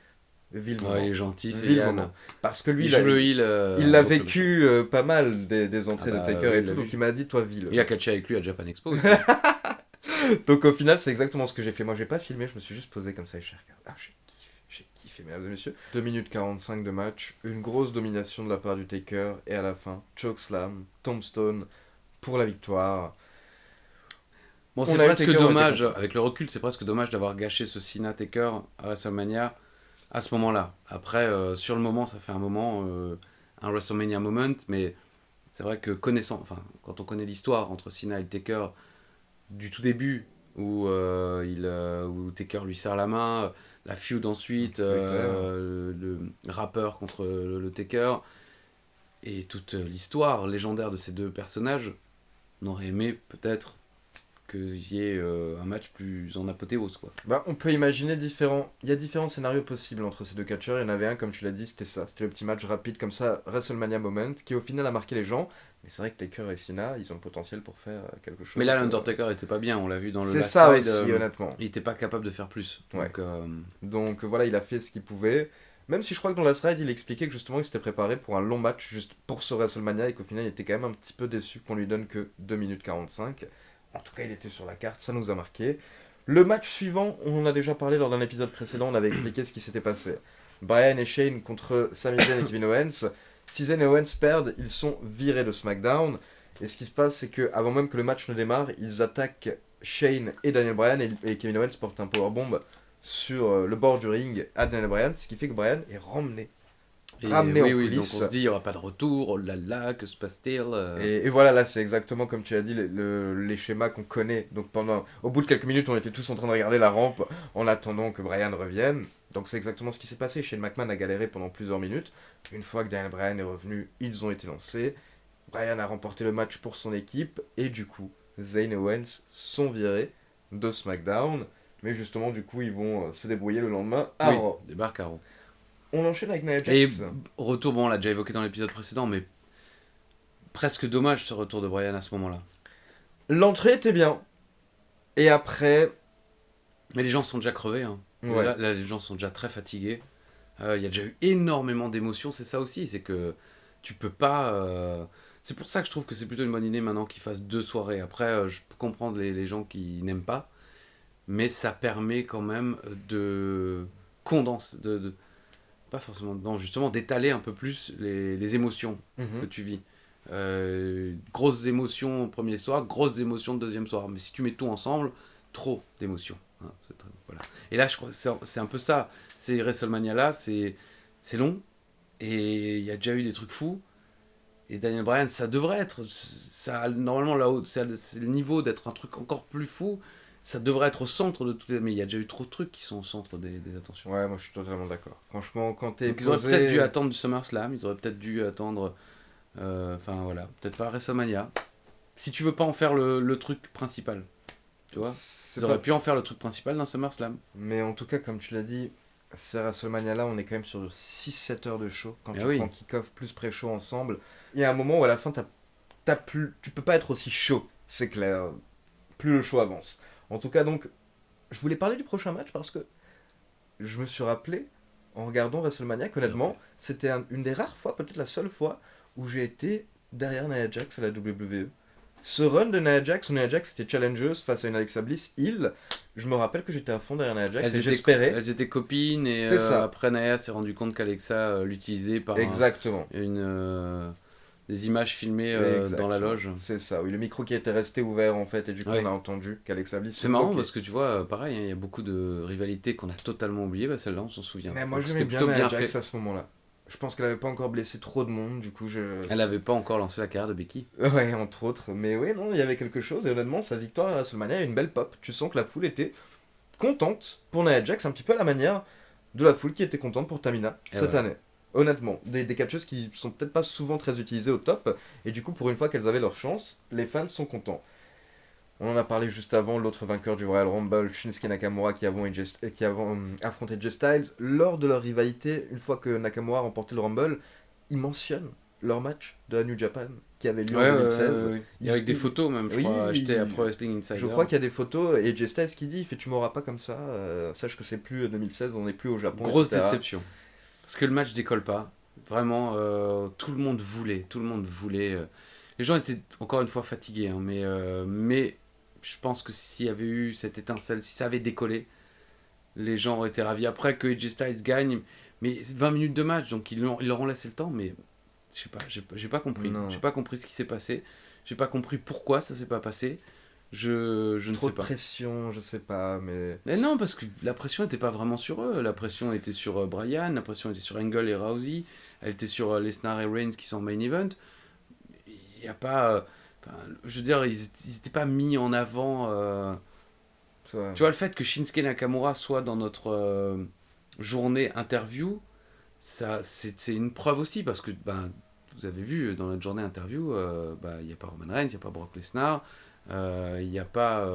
vis le Ouais, moment. il est gentil, c'est Vis le Yann. moment. Parce que lui, Il joue le heel. il l'a donc, vécu pas mal des entrées Ah bah, de Taker oui, et il l'a tout, donc vu. il m'a dit, toi, vis le. Il a catché avec lui à Japan Expo aussi. Donc au final, c'est exactement ce que j'ai fait. Moi, j'ai pas filmé, je me suis juste posé comme ça et j'ai regardé. Ah, j'ai kiffé, mesdames et messieurs. 2 minutes 45 de match, une grosse domination de la part du Taker, et à la fin, chokeslam, tombstone pour la victoire. Bon, On c'est a eu presque Taker, on était dommage, content. avec le recul, c'est presque dommage d'avoir gâché ce Cena Taker à WrestleMania à ce moment-là. Après, sur le moment, ça fait un moment, un WrestleMania moment, mais c'est vrai que enfin, quand on connaît l'histoire entre Cena et Taker du tout début, où Taker lui serre la main, la feud ensuite, C'est clair. le rappeur contre le Taker, et toute l'histoire légendaire de ces deux personnages, on aurait aimé peut-être qu'il y ait un match plus en apothéose, quoi. Bah, on peut imaginer différents. Il y a différents scénarios possibles entre ces deux catcheurs. Il y en avait un, comme tu l'as dit, c'était ça. C'était le petit match rapide comme ça, WrestleMania Moment, qui au final a marqué les gens. Mais c'est vrai que Taker et Cena, ils ont le potentiel pour faire quelque chose. Mais là, l'Undertaker était pas bien, on l'a vu dans le C'est Last ça Ride, aussi, honnêtement. il était pas capable de faire plus. Donc, Donc voilà, il a fait ce qu'il pouvait. Même si je crois que dans la slide, il expliquait que justement il s'était préparé pour un long match juste pour ce WrestleMania et qu'au final il était quand même un petit peu déçu qu'on lui donne que 2 minutes 45. En tout cas, il était sur la carte, ça nous a marqué. Le match suivant, on en a déjà parlé lors d'un épisode précédent, on avait expliqué ce qui s'était passé. Brian et Shane contre Sami Zayn et Kevin Owens. Si Zayn et Owens perdent, ils sont virés de SmackDown. Et ce qui se passe, c'est que avant même que le match ne démarre, ils attaquent Shane et Daniel Bryan et Kevin Owens porte un powerbomb sur le bord du ring à Daniel Bryan, ce qui fait que Bryan est ramené et ramené oui, en oui, donc coulisses. on se dit, il n'y aura pas de retour, oh là là, que se passe-t-il Et voilà, là c'est exactement comme tu as dit, les schémas qu'on connaît. Donc au bout de quelques minutes, on était tous en train de regarder la rampe en attendant que Bryan revienne. Donc c'est exactement ce qui s'est passé. Shane McMahon a galéré pendant plusieurs minutes. Une fois que Daniel Bryan est revenu, ils ont été lancés. Bryan a remporté le match pour son équipe. Et du coup, Zayn et Owens sont virés de SmackDown. Mais justement, du coup, ils vont se débrouiller le lendemain à Oui, Raw. débarque à Raw. On enchaîne avec Nia Et Jax. retour, bon, on l'a déjà évoqué dans l'épisode précédent, mais presque dommage ce retour de Brian à ce moment-là. L'entrée était bien. Et après, Mais les gens sont déjà crevés, hein. ouais. Là, les gens sont déjà très fatigués. Il y a déjà eu énormément d'émotions, c'est ça aussi, c'est que tu peux pas... C'est pour ça que je trouve que c'est plutôt une bonne idée maintenant qu'ils fassent 2 soirées. Après, je peux comprendre les gens qui n'aiment pas, mais ça permet quand même de condenser, pas forcément, non, justement d'étaler un peu plus les émotions que Mhm. tu vis. Grosses émotions au premier soir, grosses émotions le deuxième soir. Mais si tu mets tout ensemble, trop d'émotions. Hein, voilà. Et là, je crois que c'est un peu ça. C'est WrestleMania là, c'est long. Et il y a déjà eu des trucs fous. Et Daniel Bryan, ça devrait être. Ça, normalement, là-haut, c'est le niveau d'être un truc encore plus fou. Ça devrait être au centre de tout. Mais il y a déjà eu trop de trucs qui sont au centre des attentions. Ouais, moi je suis totalement d'accord. Franchement, quand t'es Donc ils auraient posé... peut-être dû attendre du SummerSlam, ils auraient peut-être dû attendre. Enfin voilà, peut-être pas WrestleMania. Si tu veux pas en faire le truc principal, tu vois, C'est ils auraient pas... pu en faire le truc principal d'un SummerSlam. Mais en tout cas, comme tu l'as dit, ces WrestleMania là, on est quand même sur 6-7 heures de show. Quand Eh tu oui. prends kick-off plus pré-show ensemble, il y a un moment où à la fin, tu peux pas être aussi chaud, c'est clair. Plus le show avance. En tout cas, donc, je voulais parler du prochain match parce que je me suis rappelé, en regardant WrestleMania, qu'honnêtement, c'était une des rares fois, peut-être la seule fois, où j'ai été derrière Nia Jax à la WWE. Ce run de Nia Jax, où Nia Jax était challengeuse face à une Alexa Bliss, je me rappelle que j'étais à fond derrière Nia Jax et j'espérais. Elles étaient copines et C'est ça, après Naya s'est rendu compte qu'Alexa l'utilisait par exactement. des images filmées dans la Exactement. loge. C'est ça, oui, le micro qui était resté ouvert en fait, et du coup on Ouais. a entendu qu'Alexa Bliss se C'est marrant bloquait. parce que tu vois, pareil, hein, il y a beaucoup de rivalités qu'on a totalement oubliées, bah celle-là on s'en souvient. Mais moi Donc j'aimais c'était bien plutôt Nia bien Jax fait. à ce moment-là. Je pense qu'elle avait pas encore blessé trop de monde, du coup je... Elle avait pas encore lancé la carrière de Becky. Ouais, entre autres. Mais oui, non, il y avait quelque chose, et honnêtement, sa victoire à WrestleMania a une belle pop. Tu sens que la foule était contente pour Nia Jax, un petit peu à la manière de la foule qui était contente pour Tamina Et cette ouais. année. Honnêtement, des catcheuses qui sont peut-être pas souvent très utilisées au top, et du coup, pour une fois qu'elles avaient leur chance, les fans sont contents. On en a parlé juste avant, l'autre vainqueur du Royal Rumble, Shinsuke Nakamura, qui avant affronté Jay Styles. Lors de leur rivalité, une fois que Nakamura a remporté le Rumble, ils mentionnent leur match de la New Japan qui avait lieu en Ouais, 2016. ouais. Et avec des photos même, je crois, achetées à Pro Wrestling Insider. Je crois qu'il y a des photos, et Jay Styles qui dit, il fait tu m'auras pas comme ça, sache que c'est plus 2016, on n'est plus au Japon, Grosse etc. déception. Parce que le match décolle pas. Vraiment, tout le monde voulait. Tout le monde voulait. Les gens étaient encore une fois fatigués, hein, mais je pense que s'il y avait eu cette étincelle, si ça avait décollé, les gens auraient été ravis. Après que AJ Styles gagne, mais c'est 20 minutes de match, donc ils leur ont laissé le temps, mais je sais pas, j'ai pas compris. Non. J'ai pas compris ce qui s'est passé. J'ai pas compris pourquoi ça s'est pas passé. Je ne Trop sais de pas. pression, je sais pas, mais... Mais non, parce que la pression n'était pas vraiment sur eux. La pression était sur Bryan, la pression était sur Angle et Rousey, elle était sur Lesnar et Reigns qui sont en main event. Il n'y a pas. Enfin, je veux dire, ils n'étaient pas mis en avant. Ouais. Tu vois, le fait que Shinsuke Nakamura soit dans notre journée interview, ça, c'est une preuve aussi, parce que ben, vous avez vu dans notre journée interview, il n'y a pas Roman Reigns, il n'y a pas Brock Lesnar, il n'y a pas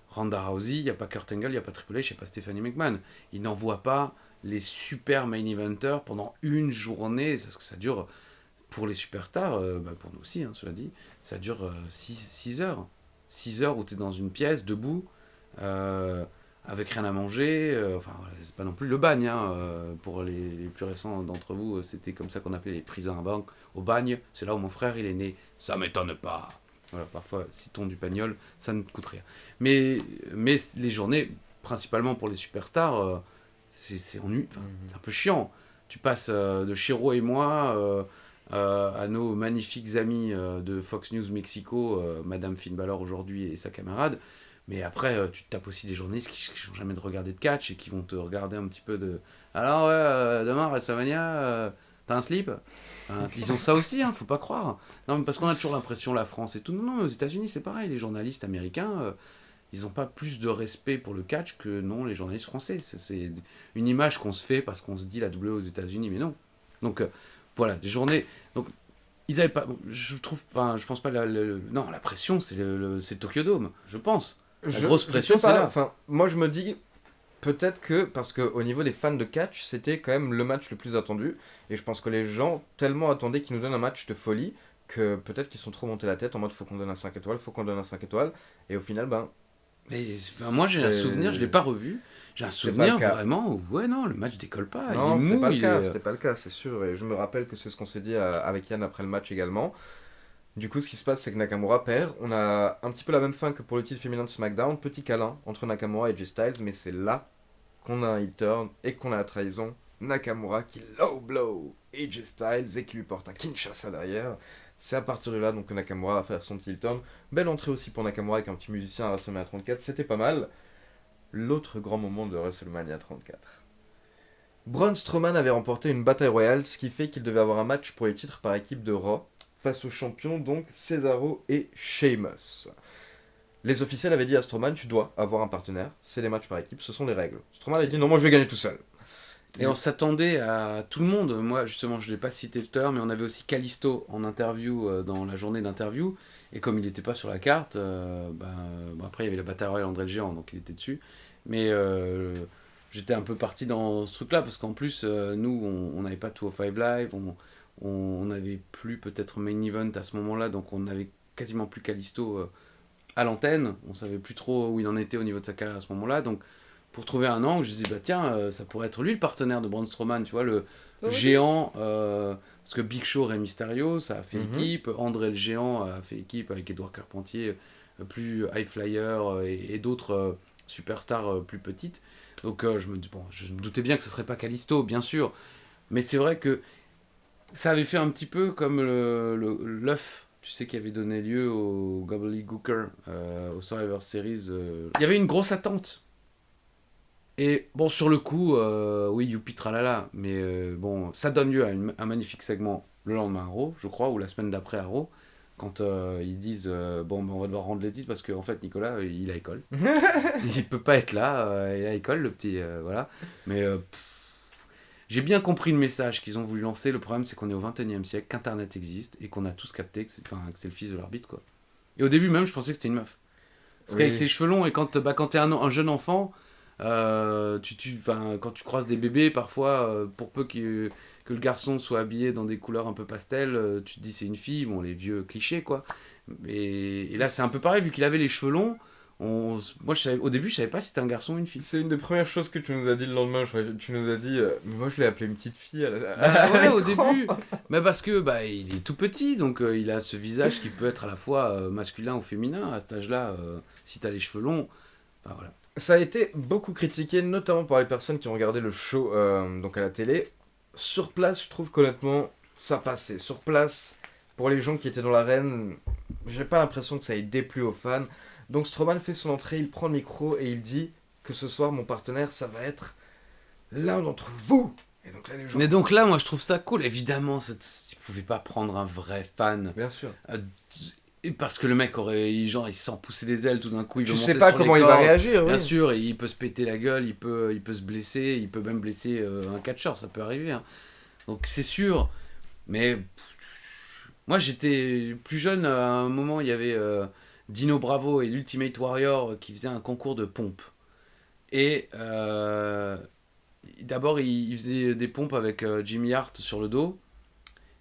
Ronda Rousey, il n'y a pas Kurt Angle, il n'y a pas Triple H, il n'y a pas Stephanie McMahon. Ils n'envoient pas les super main eventers pendant une journée, parce que ça dure, pour les superstars, pour nous aussi, hein, cela dit, ça dure 6 heures. 6 heures où tu es dans une pièce, debout, euh, avec rien à manger. Enfin, voilà, c'est pas non plus le bagne. Hein, pour les plus récents d'entre vous, c'était comme ça qu'on appelait les prisons à banque. Au bagne, c'est là où mon frère il est né. Ça m'étonne pas. Voilà, parfois, citons du pagnol, ça ne coûte rien. Mais les journées, principalement pour les superstars, c'est ennuyeux. Enfin, c'est un peu chiant. Tu passes de Chiro et moi à nos magnifiques amis de Fox News Mexico, Madame Finn Balor aujourd'hui et sa camarade. Mais après, tu te tapes aussi des journalistes qui n'ont jamais de regarder de catch et qui vont te regarder un petit peu de. Alors, ouais, demain, WrestleMania, t'as un slip. Enfin, ils ont ça aussi, hein, faut pas croire. Non, mais parce qu'on a toujours l'impression, la France et tout. Non, non, aux États-Unis, c'est pareil. Les journalistes américains, ils n'ont pas plus de respect pour le catch que non, les journalistes français. C'est une image qu'on se fait parce qu'on se dit la W aux États-Unis, mais non. Donc, voilà, des journées. Donc, ils avaient pas. Je trouve. Enfin, je pense pas. Non, la pression, c'est le Tokyo Dome, je pense. La grosse pression, sais c'est pas, là. enfin, moi je me dis, peut-être que, parce qu'au niveau des fans de catch, c'était quand même le match le plus attendu, et je pense que les gens tellement attendaient qu'ils nous donnent un match de folie, que peut-être qu'ils sont trop montés la tête en mode faut qu'on donne un 5 étoiles, faut qu'on donne un 5 étoiles, et au final, ben, Mais moi, j'ai un souvenir, je l'ai pas revu. J'ai un c'était pas le souvenir cas. vraiment où, ouais, non, le match décolle pas. Il est Non, c'était mou, pas le il cas, est. c'était pas le cas, c'est sûr, et je me rappelle que c'est ce qu'on s'est dit avec Yann après le match également. Du coup, ce qui se passe, c'est que Nakamura perd. On a un petit peu la même fin que pour le titre féminin de SmackDown. Petit câlin entre Nakamura et Jay Styles, mais c'est là qu'on a un heel turn et qu'on a la trahison. Nakamura qui low blow AJ Styles et qui lui porte un Kinshasa derrière. C'est à partir de là donc que Nakamura va faire son petit heel turn. Belle entrée aussi pour Nakamura avec un petit musicien à WrestleMania 34, c'était pas mal. L'autre grand moment de WrestleMania 34. Braun Strowman avait remporté une bataille royale, ce qui fait qu'il devait avoir un match pour les titres par équipe de Raw face aux champions donc Cesaro et Sheamus. Les officiels avaient dit à Strowman, tu dois avoir un partenaire, c'est des matchs par équipe, ce sont les règles. Strowman a dit non, moi je vais gagner tout seul. Et on s'attendait à tout le monde. Moi, justement, je ne l'ai pas cité tout à l'heure, mais on avait aussi Kalisto en interview dans la journée d'interview. Et comme il n'était pas sur la carte, bon, après, il y avait la bataille royale André le Géant, donc il était dessus. Mais j'étais un peu parti dans ce truc-là, parce qu'en plus, nous, on n'avait pas 205 Live, on n'avait plus peut-être Main Event à ce moment-là, donc on n'avait quasiment plus Kalisto à l'antenne. On savait plus trop où il en était au niveau de sa carrière à ce moment-là. Donc, pour trouver un angle, je dis bah tiens, ça pourrait être lui le partenaire de Braun Strowman, tu vois, le Ça aurait géant. Parce que Big Show, Rey Mysterio, ça a fait Mhm. équipe. André le Géant a fait équipe avec Edouard Carpentier, plus High Flyer et d'autres superstars plus petites. Donc je me doutais bien que ce serait pas Kalisto, bien sûr. Mais c'est vrai que ça avait fait un petit peu comme l'œuf, tu sais, qui avait donné lieu au Gobbledygooker, au Survivor Series. Il y avait une grosse attente. Et bon, sur le coup, oui, youpi tralala, mais bon, ça donne lieu à un magnifique segment le lendemain à Raw, je crois, ou la semaine d'après à Raw, quand ils disent bon, ben, on va devoir rendre les titres parce qu'en fait, Nicolas, il a école. Il peut pas être là, il a école, le petit, voilà. Mais j'ai bien compris le message qu'ils ont voulu lancer. Le problème, c'est qu'on est au 21e siècle, qu'Internet existe et qu'on a tous capté que c'est le fils de l'arbitre, quoi. Et au début, même, je pensais que c'était une meuf. Parce qu'avec Oui. ses cheveux longs, et quand t'es un jeune enfant, quand tu croises des bébés, parfois, pour peu que le garçon soit habillé dans des couleurs un peu pastel, tu te dis c'est une fille, bon, les vieux clichés, quoi. Et là, c'est un peu pareil, vu qu'il avait les cheveux longs. Moi, au début, je savais pas si c'était un garçon ou une fille. C'est une des premières choses que tu nous as dit le lendemain. Tu nous as dit, mais moi je l'ai appelé une petite fille Bah à ouais, au l'écran. début. Mais parce que bah, il est tout petit, donc il a ce visage qui peut être à la fois masculin ou féminin. À cet âge-là, si t'as les cheveux longs, bah voilà. Ça a été beaucoup critiqué, notamment par les personnes qui ont regardé le show donc à la télé. Sur place, je trouve qu'honnêtement, ça passait. Sur place, pour les gens qui étaient dans l'arène, j'ai pas l'impression que ça ait déplu aux fans. Donc Strowman fait son entrée, il prend le micro et il dit que ce soir, mon partenaire, ça va être l'un d'entre vous. Et donc là, les gens... Mais donc là, moi, je trouve ça cool. Évidemment, tu pouvais pas prendre un vrai fan. Bien sûr. euh, et parce que le mec il se sent pousser les ailes tout d'un coup, il veut Tu monter sais pas sur les comment il va cordes. réagir, Bien oui. sûr, et il peut se péter la gueule, il peut se blesser, il peut même blesser un catcheur, ça peut arriver, hein. Donc c'est sûr. Mais moi, j'étais plus jeune, à un moment, il y avait Dino Bravo et l'Ultimate Warrior qui faisaient un concours de pompes. Et d'abord, il faisait des pompes avec Jimmy Hart sur le dos.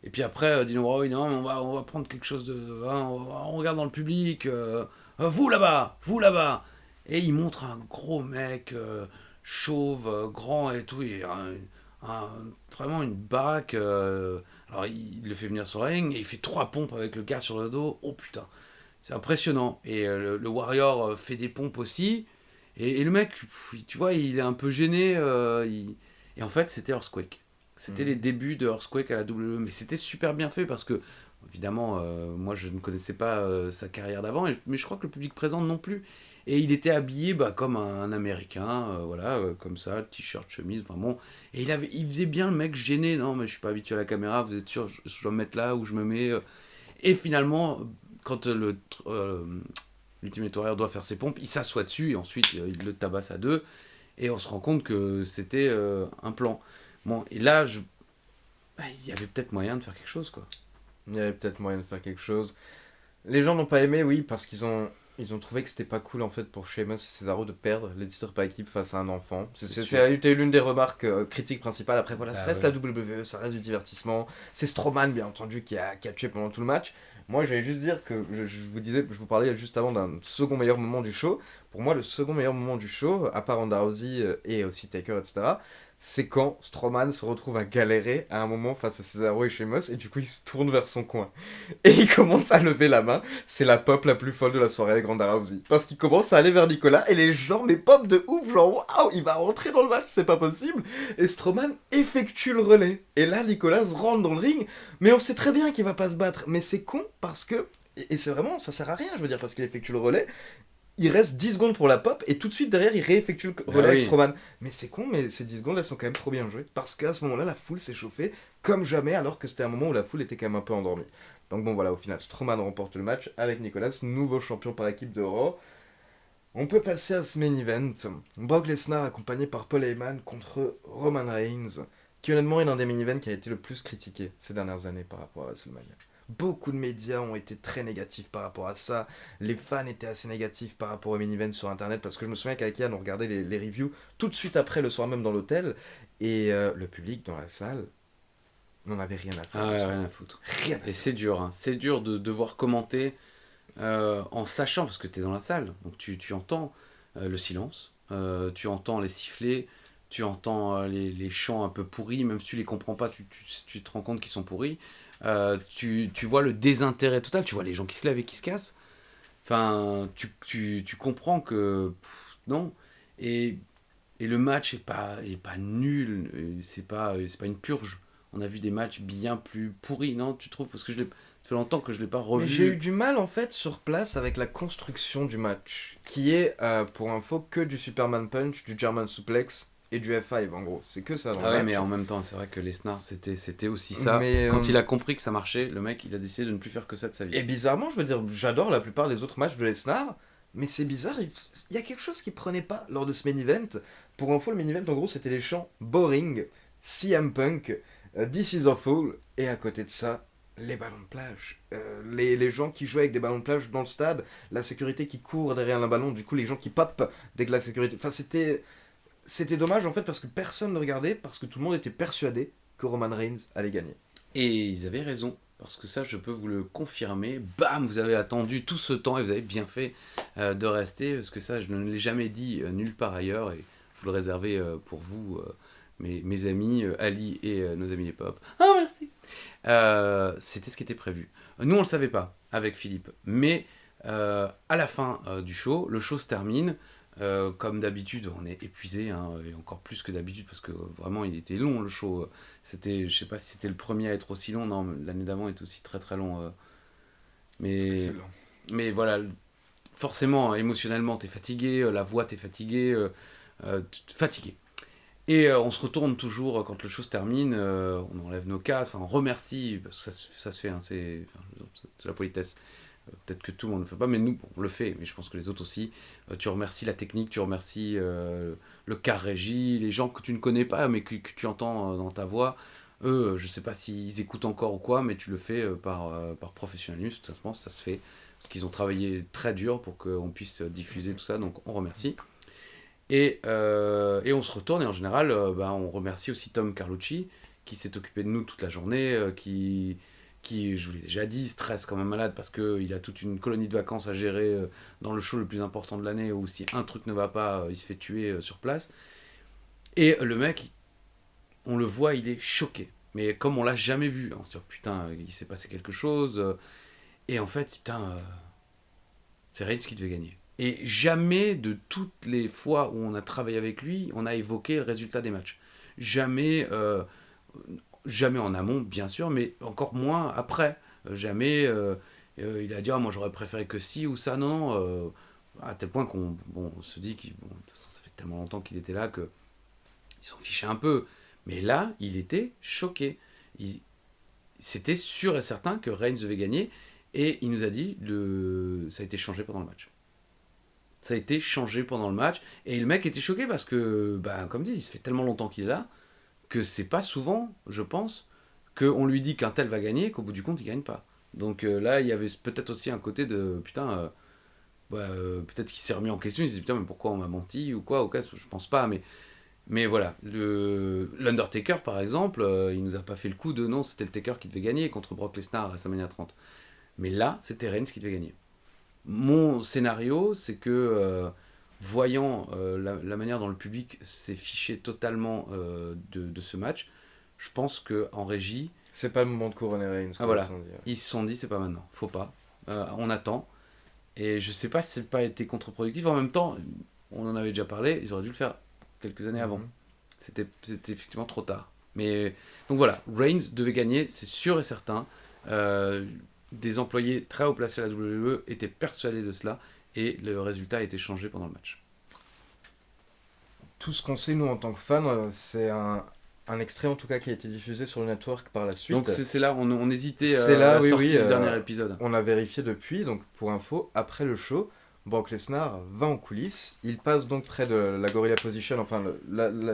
Et puis après, Dino Bravo, il dit non, on va prendre quelque chose de. Hein, on regarde dans le public. Vous là-bas, vous là-bas. Et il montre un gros mec chauve, grand et tout. Et un- vraiment une baraque. Alors il le fait venir sur le ring et il fait 3 pompes avec le gars sur le dos. Oh putain, c'est impressionnant. Et le Warrior fait des pompes aussi. Et le mec, tu vois, il est un peu gêné. Et en fait, c'était Earthquake. C'était les Mhm. débuts de Earthquake à la WWE. Mais c'était super bien fait parce que, évidemment, moi je ne connaissais pas sa carrière d'avant, mais je crois que le public présent non plus. Et il était habillé bah, comme un Américain, voilà, comme ça, t-shirt, chemise, enfin bon. Et il faisait bien le mec gêné. Non, mais je suis pas habitué à la caméra, vous êtes sûr, je dois me mettre là où je me mets. Et finalement, quand l'Ultimate Warrior doit faire ses pompes, il s'assoit dessus et ensuite il le tabasse à deux. Et on se rend compte que c'était un plan. Bon, et là, bah, il y avait peut-être moyen de faire quelque chose, quoi. Il y avait peut-être moyen de faire quelque chose. Les gens n'ont pas aimé, oui, parce ils ont trouvé que c'était pas cool en fait pour Sheamus et Cesaro de perdre les titres par équipe face à un enfant. C'est sûr. Ça a été l'une des remarques critiques principales. Après, voilà, ça Bah reste ouais. la WWE, ça reste du divertissement. C'est Strowman, bien entendu, qui a catché pendant tout le match. Moi, j'allais juste dire que je vous parlais juste avant d'un second meilleur moment du show. Pour moi, le second meilleur moment du show, à part Ronda Rousey et aussi Taker, etc., c'est quand Strowman se retrouve à galérer à un moment face à Cesaro et Sheamus et du coup il se tourne vers son coin. Et il commence à lever la main. C'est la pop la plus folle de la soirée avec Ronda Rousey. Parce qu'il commence à aller vers Nicolas et les gens, mais pop de ouf, genre waouh, il va rentrer dans le match, c'est pas possible. Et Strowman effectue le relais. Et là, Nicolas rentre dans le ring, mais on sait très bien qu'il va pas se battre. Mais c'est con parce que. Et c'est vraiment, ça sert à rien, je veux dire, parce qu'il effectue le relais. Il reste 10 secondes pour la pop et tout de suite derrière il réeffectue le Bah relais avec oui. Strowman. Mais c'est con, mais ces 10 secondes elles sont quand même trop bien jouées. Parce qu'à ce moment-là, la foule s'est chauffée comme jamais alors que c'était un moment où la foule était quand même un peu endormie. Donc bon voilà, au final, Strowman remporte le match avec Nicolas, nouveau champion par équipe de Raw. On peut passer à ce main event. Brock Lesnar accompagné par Paul Heyman contre Roman Reigns, qui honnêtement est l'un des main events qui a été le plus critiqué ces dernières années par rapport à WrestleMania. Beaucoup de médias ont été très négatifs par rapport à ça. Les fans étaient assez négatifs par rapport au main event sur internet parce que je me souviens qu'Akia on regardait les reviews tout de suite après le soir même dans l'hôtel et le public dans la salle n'en avait rien à faire. Ah de ouais, ça. rien à foutre. Rien à Et faire. c'est dur, hein. C'est dur de devoir commenter en sachant, parce que tu es dans la salle, donc tu entends le silence, tu entends les sifflets, tu entends les chants un peu pourris, même si tu les comprends pas, tu te rends compte qu'ils sont pourris. Tu vois le désintérêt total, tu vois les gens qui se lèvent et qui se cassent. Enfin, tu comprends que non. Et, et le match est pas nul, c'est pas une purge. On a vu des matchs bien plus pourris, non, tu trouves? Parce que ça fait longtemps que je l'ai pas Mais j'ai eu revu. du mal en fait sur place avec la construction du match, qui est pour info que du Superman Punch, du German Suplex et du F5 en gros. C'est que ça dans le Ah ouais, mais match. en même temps, c'est vrai que Lesnar, c'était aussi ça. Mais Quand il a compris que ça marchait, le mec, il a décidé de ne plus faire que ça de sa vie. et bizarrement, je veux dire, j'adore la plupart des autres matchs de Lesnar, mais c'est bizarre, il y a quelque chose qui prenait pas lors de ce main event. Pour info, le main event en gros c'était les chants Boring, CM Punk, This is Awful, et à côté de ça, les ballons de plage. Les gens qui jouaient avec des ballons de plage dans le stade, la sécurité qui court derrière un ballon, du coup les gens qui popent dès que la sécurité. Enfin, c'était dommage en fait parce que personne ne regardait, parce que tout le monde était persuadé que Roman Reigns allait gagner. Et ils avaient raison, parce que ça, je peux vous le confirmer. Bam, vous avez attendu tout ce temps et vous avez bien fait de rester, parce que ça, je ne l'ai jamais dit nulle part ailleurs, et je vous le réservais pour vous, mes amis Ali et nos amis les pop. Ah, merci. C'était ce qui était prévu. Nous, on le savait pas avec Philippe, mais à la fin du show, le show se termine. Comme d'habitude, on est épuisé, hein, et encore plus que d'habitude, parce que vraiment, il était long le show. C'était, je sais pas si c'était le premier à être aussi long, non, l'année d'avant était aussi très très long. Mais, Excellent. mais voilà, forcément, émotionnellement, t'es fatigué, la voix, t'es fatigué, fatigué. Et on se retourne toujours quand le show se termine, on enlève nos casques, enfin on remercie, parce que ça se fait, hein, c'est la politesse. Peut-être que tout le monde ne le fait pas, mais nous, bon, on le fait, mais je pense que les autres aussi. Tu remercies la technique, tu remercies le car régie, les gens que tu ne connais pas, mais que tu entends dans ta voix. Eux, je ne sais pas s'ils écoutent encore ou quoi, mais tu le fais par professionnalisme, tout simplement, ça se fait. Parce qu'ils ont travaillé très dur pour qu'on puisse diffuser tout ça, donc on remercie. Et on se retourne, et en général, on remercie aussi Tom Carlucci, qui s'est occupé de nous toute la journée, qui, je vous l'ai déjà dit, stresse quand même malade parce qu'il a toute une colonie de vacances à gérer dans le show le plus important de l'année, où si un truc ne va pas, il se fait tuer sur place. Et le mec, on le voit, il est choqué. Mais comme on l'a jamais vu, on se dit, putain, il s'est passé quelque chose. Et en fait, putain, c'est Reigns qui devait gagner. Et jamais de toutes les fois où on a travaillé avec lui, on a évoqué le résultat des matchs. Jamais, jamais en amont, bien sûr, mais encore moins après. Jamais il a dit ah, moi j'aurais préféré que si ou ça. Non, non. À tel point on se dit que bon, de toute façon, ça fait tellement longtemps qu'il était là que ils s'en fichaient un peu. Mais là, il était choqué. C'était sûr et certain que Reigns devait gagner. Et il nous a dit ça a été changé pendant le match. Ça a été changé pendant le match. Et le mec était choqué parce que, comme dit, ça fait tellement longtemps qu'il est là que c'est pas souvent, je pense, qu'on lui dit qu'un tel va gagner, qu'au bout du compte, il gagne pas. Donc là, il y avait peut-être aussi un côté de putain, peut-être qu'il s'est remis en question, il s'est dit putain, mais pourquoi on m'a menti ou quoi, je pense pas, mais voilà. L'Undertaker, par exemple, il nous a pas fait le coup de non, c'était le Taker qui devait gagner contre Brock Lesnar à WrestleMania 30. Mais là, c'était Reigns qui devait gagner. Mon scénario, c'est que voyant la manière dont le public s'est fiché totalement de ce match, je pense qu'en régie, C'est pas le moment de couronner Reigns. voilà, ils se sont dit c'est pas maintenant, faut pas, on attend. Et je sais pas si c'est pas été contre-productif. En même temps, on en avait déjà parlé, ils auraient dû le faire quelques années avant. C'était effectivement trop tard. Mais donc voilà, Reigns devait gagner, c'est sûr et certain. Des employés très haut placés à la WWE étaient persuadés de cela et le résultat a été changé pendant le match. Tout ce qu'on sait, nous, en tant que fans, c'est un extrait, en tout cas, qui a été diffusé sur le network par la suite. Donc c'est là, on hésitait C'est à là, la oui, sortie oui, du dernier épisode. On a vérifié depuis, donc pour info, après le show, Brock Lesnar va en coulisses. Il passe donc près de la Gorilla Position, enfin,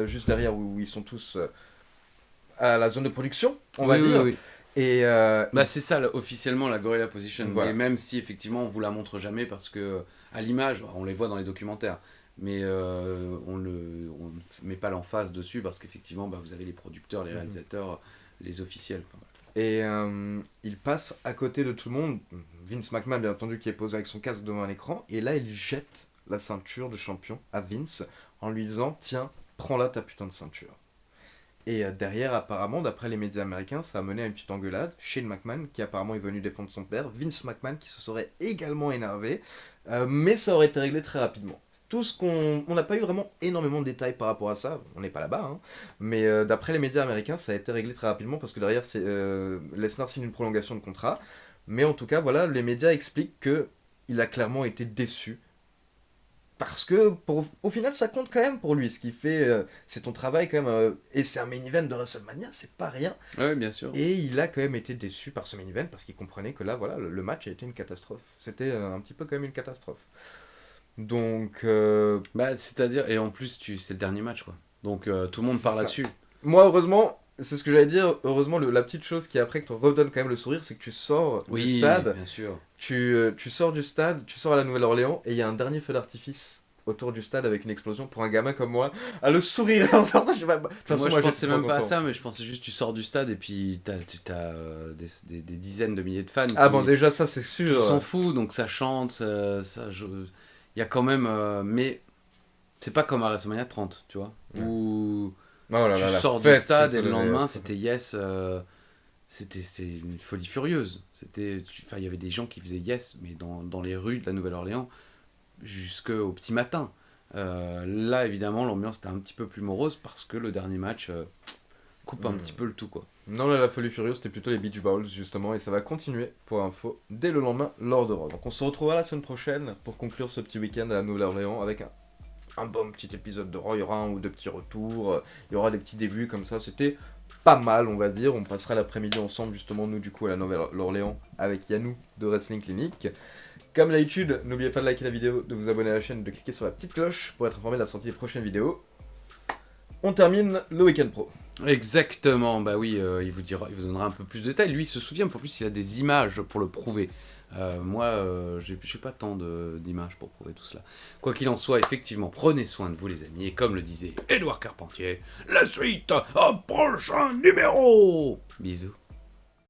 juste derrière où ils sont tous à la zone de production, on va dire. Oui. Et C'est ça officiellement la Gorilla Position. Voilà. Et même si effectivement on vous la montre jamais parce que à l'image, on les voit dans les documentaires, mais on ne met pas l'emphase dessus parce qu'effectivement vous avez les producteurs, les réalisateurs, les officiels. Et il passe à côté de tout le monde, Vince McMahon bien entendu qui est posé avec son casque devant un écran, et là il jette la ceinture de champion à Vince en lui disant tiens, prends-la ta putain de ceinture. Et derrière, apparemment, d'après les médias américains, ça a mené à une petite engueulade. Shane McMahon, qui apparemment est venu défendre son père, Vince McMahon, qui se serait également énervé, mais ça aurait été réglé très rapidement. Tout ce qu'on... On n'a pas eu vraiment énormément de détails par rapport à ça, on n'est pas là-bas, hein. Mais d'après les médias américains, ça a été réglé très rapidement, parce que derrière, Lesnar signe une prolongation de contrat. Mais en tout cas, voilà, les médias expliquent que il a clairement été déçu. Parce que au final, ça compte quand même pour lui. Ce qu'il fait, c'est ton travail quand même. Et c'est un main event de WrestleMania, c'est pas rien. Ouais, bien sûr. Et il a quand même été déçu par ce main event parce qu'il comprenait que là, voilà, le match a été une catastrophe. C'était un petit peu quand même une catastrophe. Donc, Bah, c'est-à-dire, et en plus, c'est le dernier match, quoi. Donc, tout le monde c'est part ça. là-dessus. Moi, heureusement, c'est ce que j'allais dire. Heureusement, la petite chose qui après que te redonne quand même le sourire, c'est que tu sors du Oui, stade. bien sûr. Tu sors du stade, tu sors à la Nouvelle-Orléans et il y a un dernier feu d'artifice autour du stade avec une explosion pour un gamin comme moi à le sourire en sortant. Je sais pas, de toute façon, Moi, je moi, j'étais pensais trop même pas à content. ça, mais je pensais juste tu sors du stade et puis t'as des dizaines de milliers de fans Ah bon, déjà, ça c'est qui sont sûr. fous, donc ça chante, il y a quand même... mais c'est pas comme à WrestleMania 30, tu vois, Ouais. où Oh là tu là, la sors du fête que stade ça et le devait lendemain, être. c'était yes, c'était une folie furieuse. Enfin, il y avait des gens qui faisaient yes, mais dans les rues de la Nouvelle-Orléans, jusqu'au petit matin. Là, évidemment, l'ambiance était un petit peu plus morose parce que le dernier match coupe un petit peu le tout, quoi. Non, là, la folie furieuse, c'était plutôt les Beach Balls, justement, et ça va continuer, pour info, dès le lendemain, lors de Raw. Donc on se retrouvera la semaine prochaine pour conclure ce petit week-end à la Nouvelle-Orléans avec un bon petit épisode de Raw. Il y aura un ou deux petits retours, il y aura des petits débuts comme ça, c'était pas mal, on va dire. On passera l'après-midi ensemble, justement, nous, du coup, à la Nouvelle-Orléans, avec Yannou de Wrestling Clinic. Comme d'habitude, n'oubliez pas de liker la vidéo, de vous abonner à la chaîne, de cliquer sur la petite cloche pour être informé de la sortie des prochaines vidéos. On termine le week-end pro. Exactement, bah oui, il vous donnera un peu plus de détails. Lui, il se souvient, en plus, il a des images pour le prouver. Moi, j'ai pas tant d'images pour prouver tout cela. Quoi qu'il en soit, effectivement, prenez soin de vous, les amis. Et comme le disait Édouard Carpentier, la suite au prochain numéro. Bisous.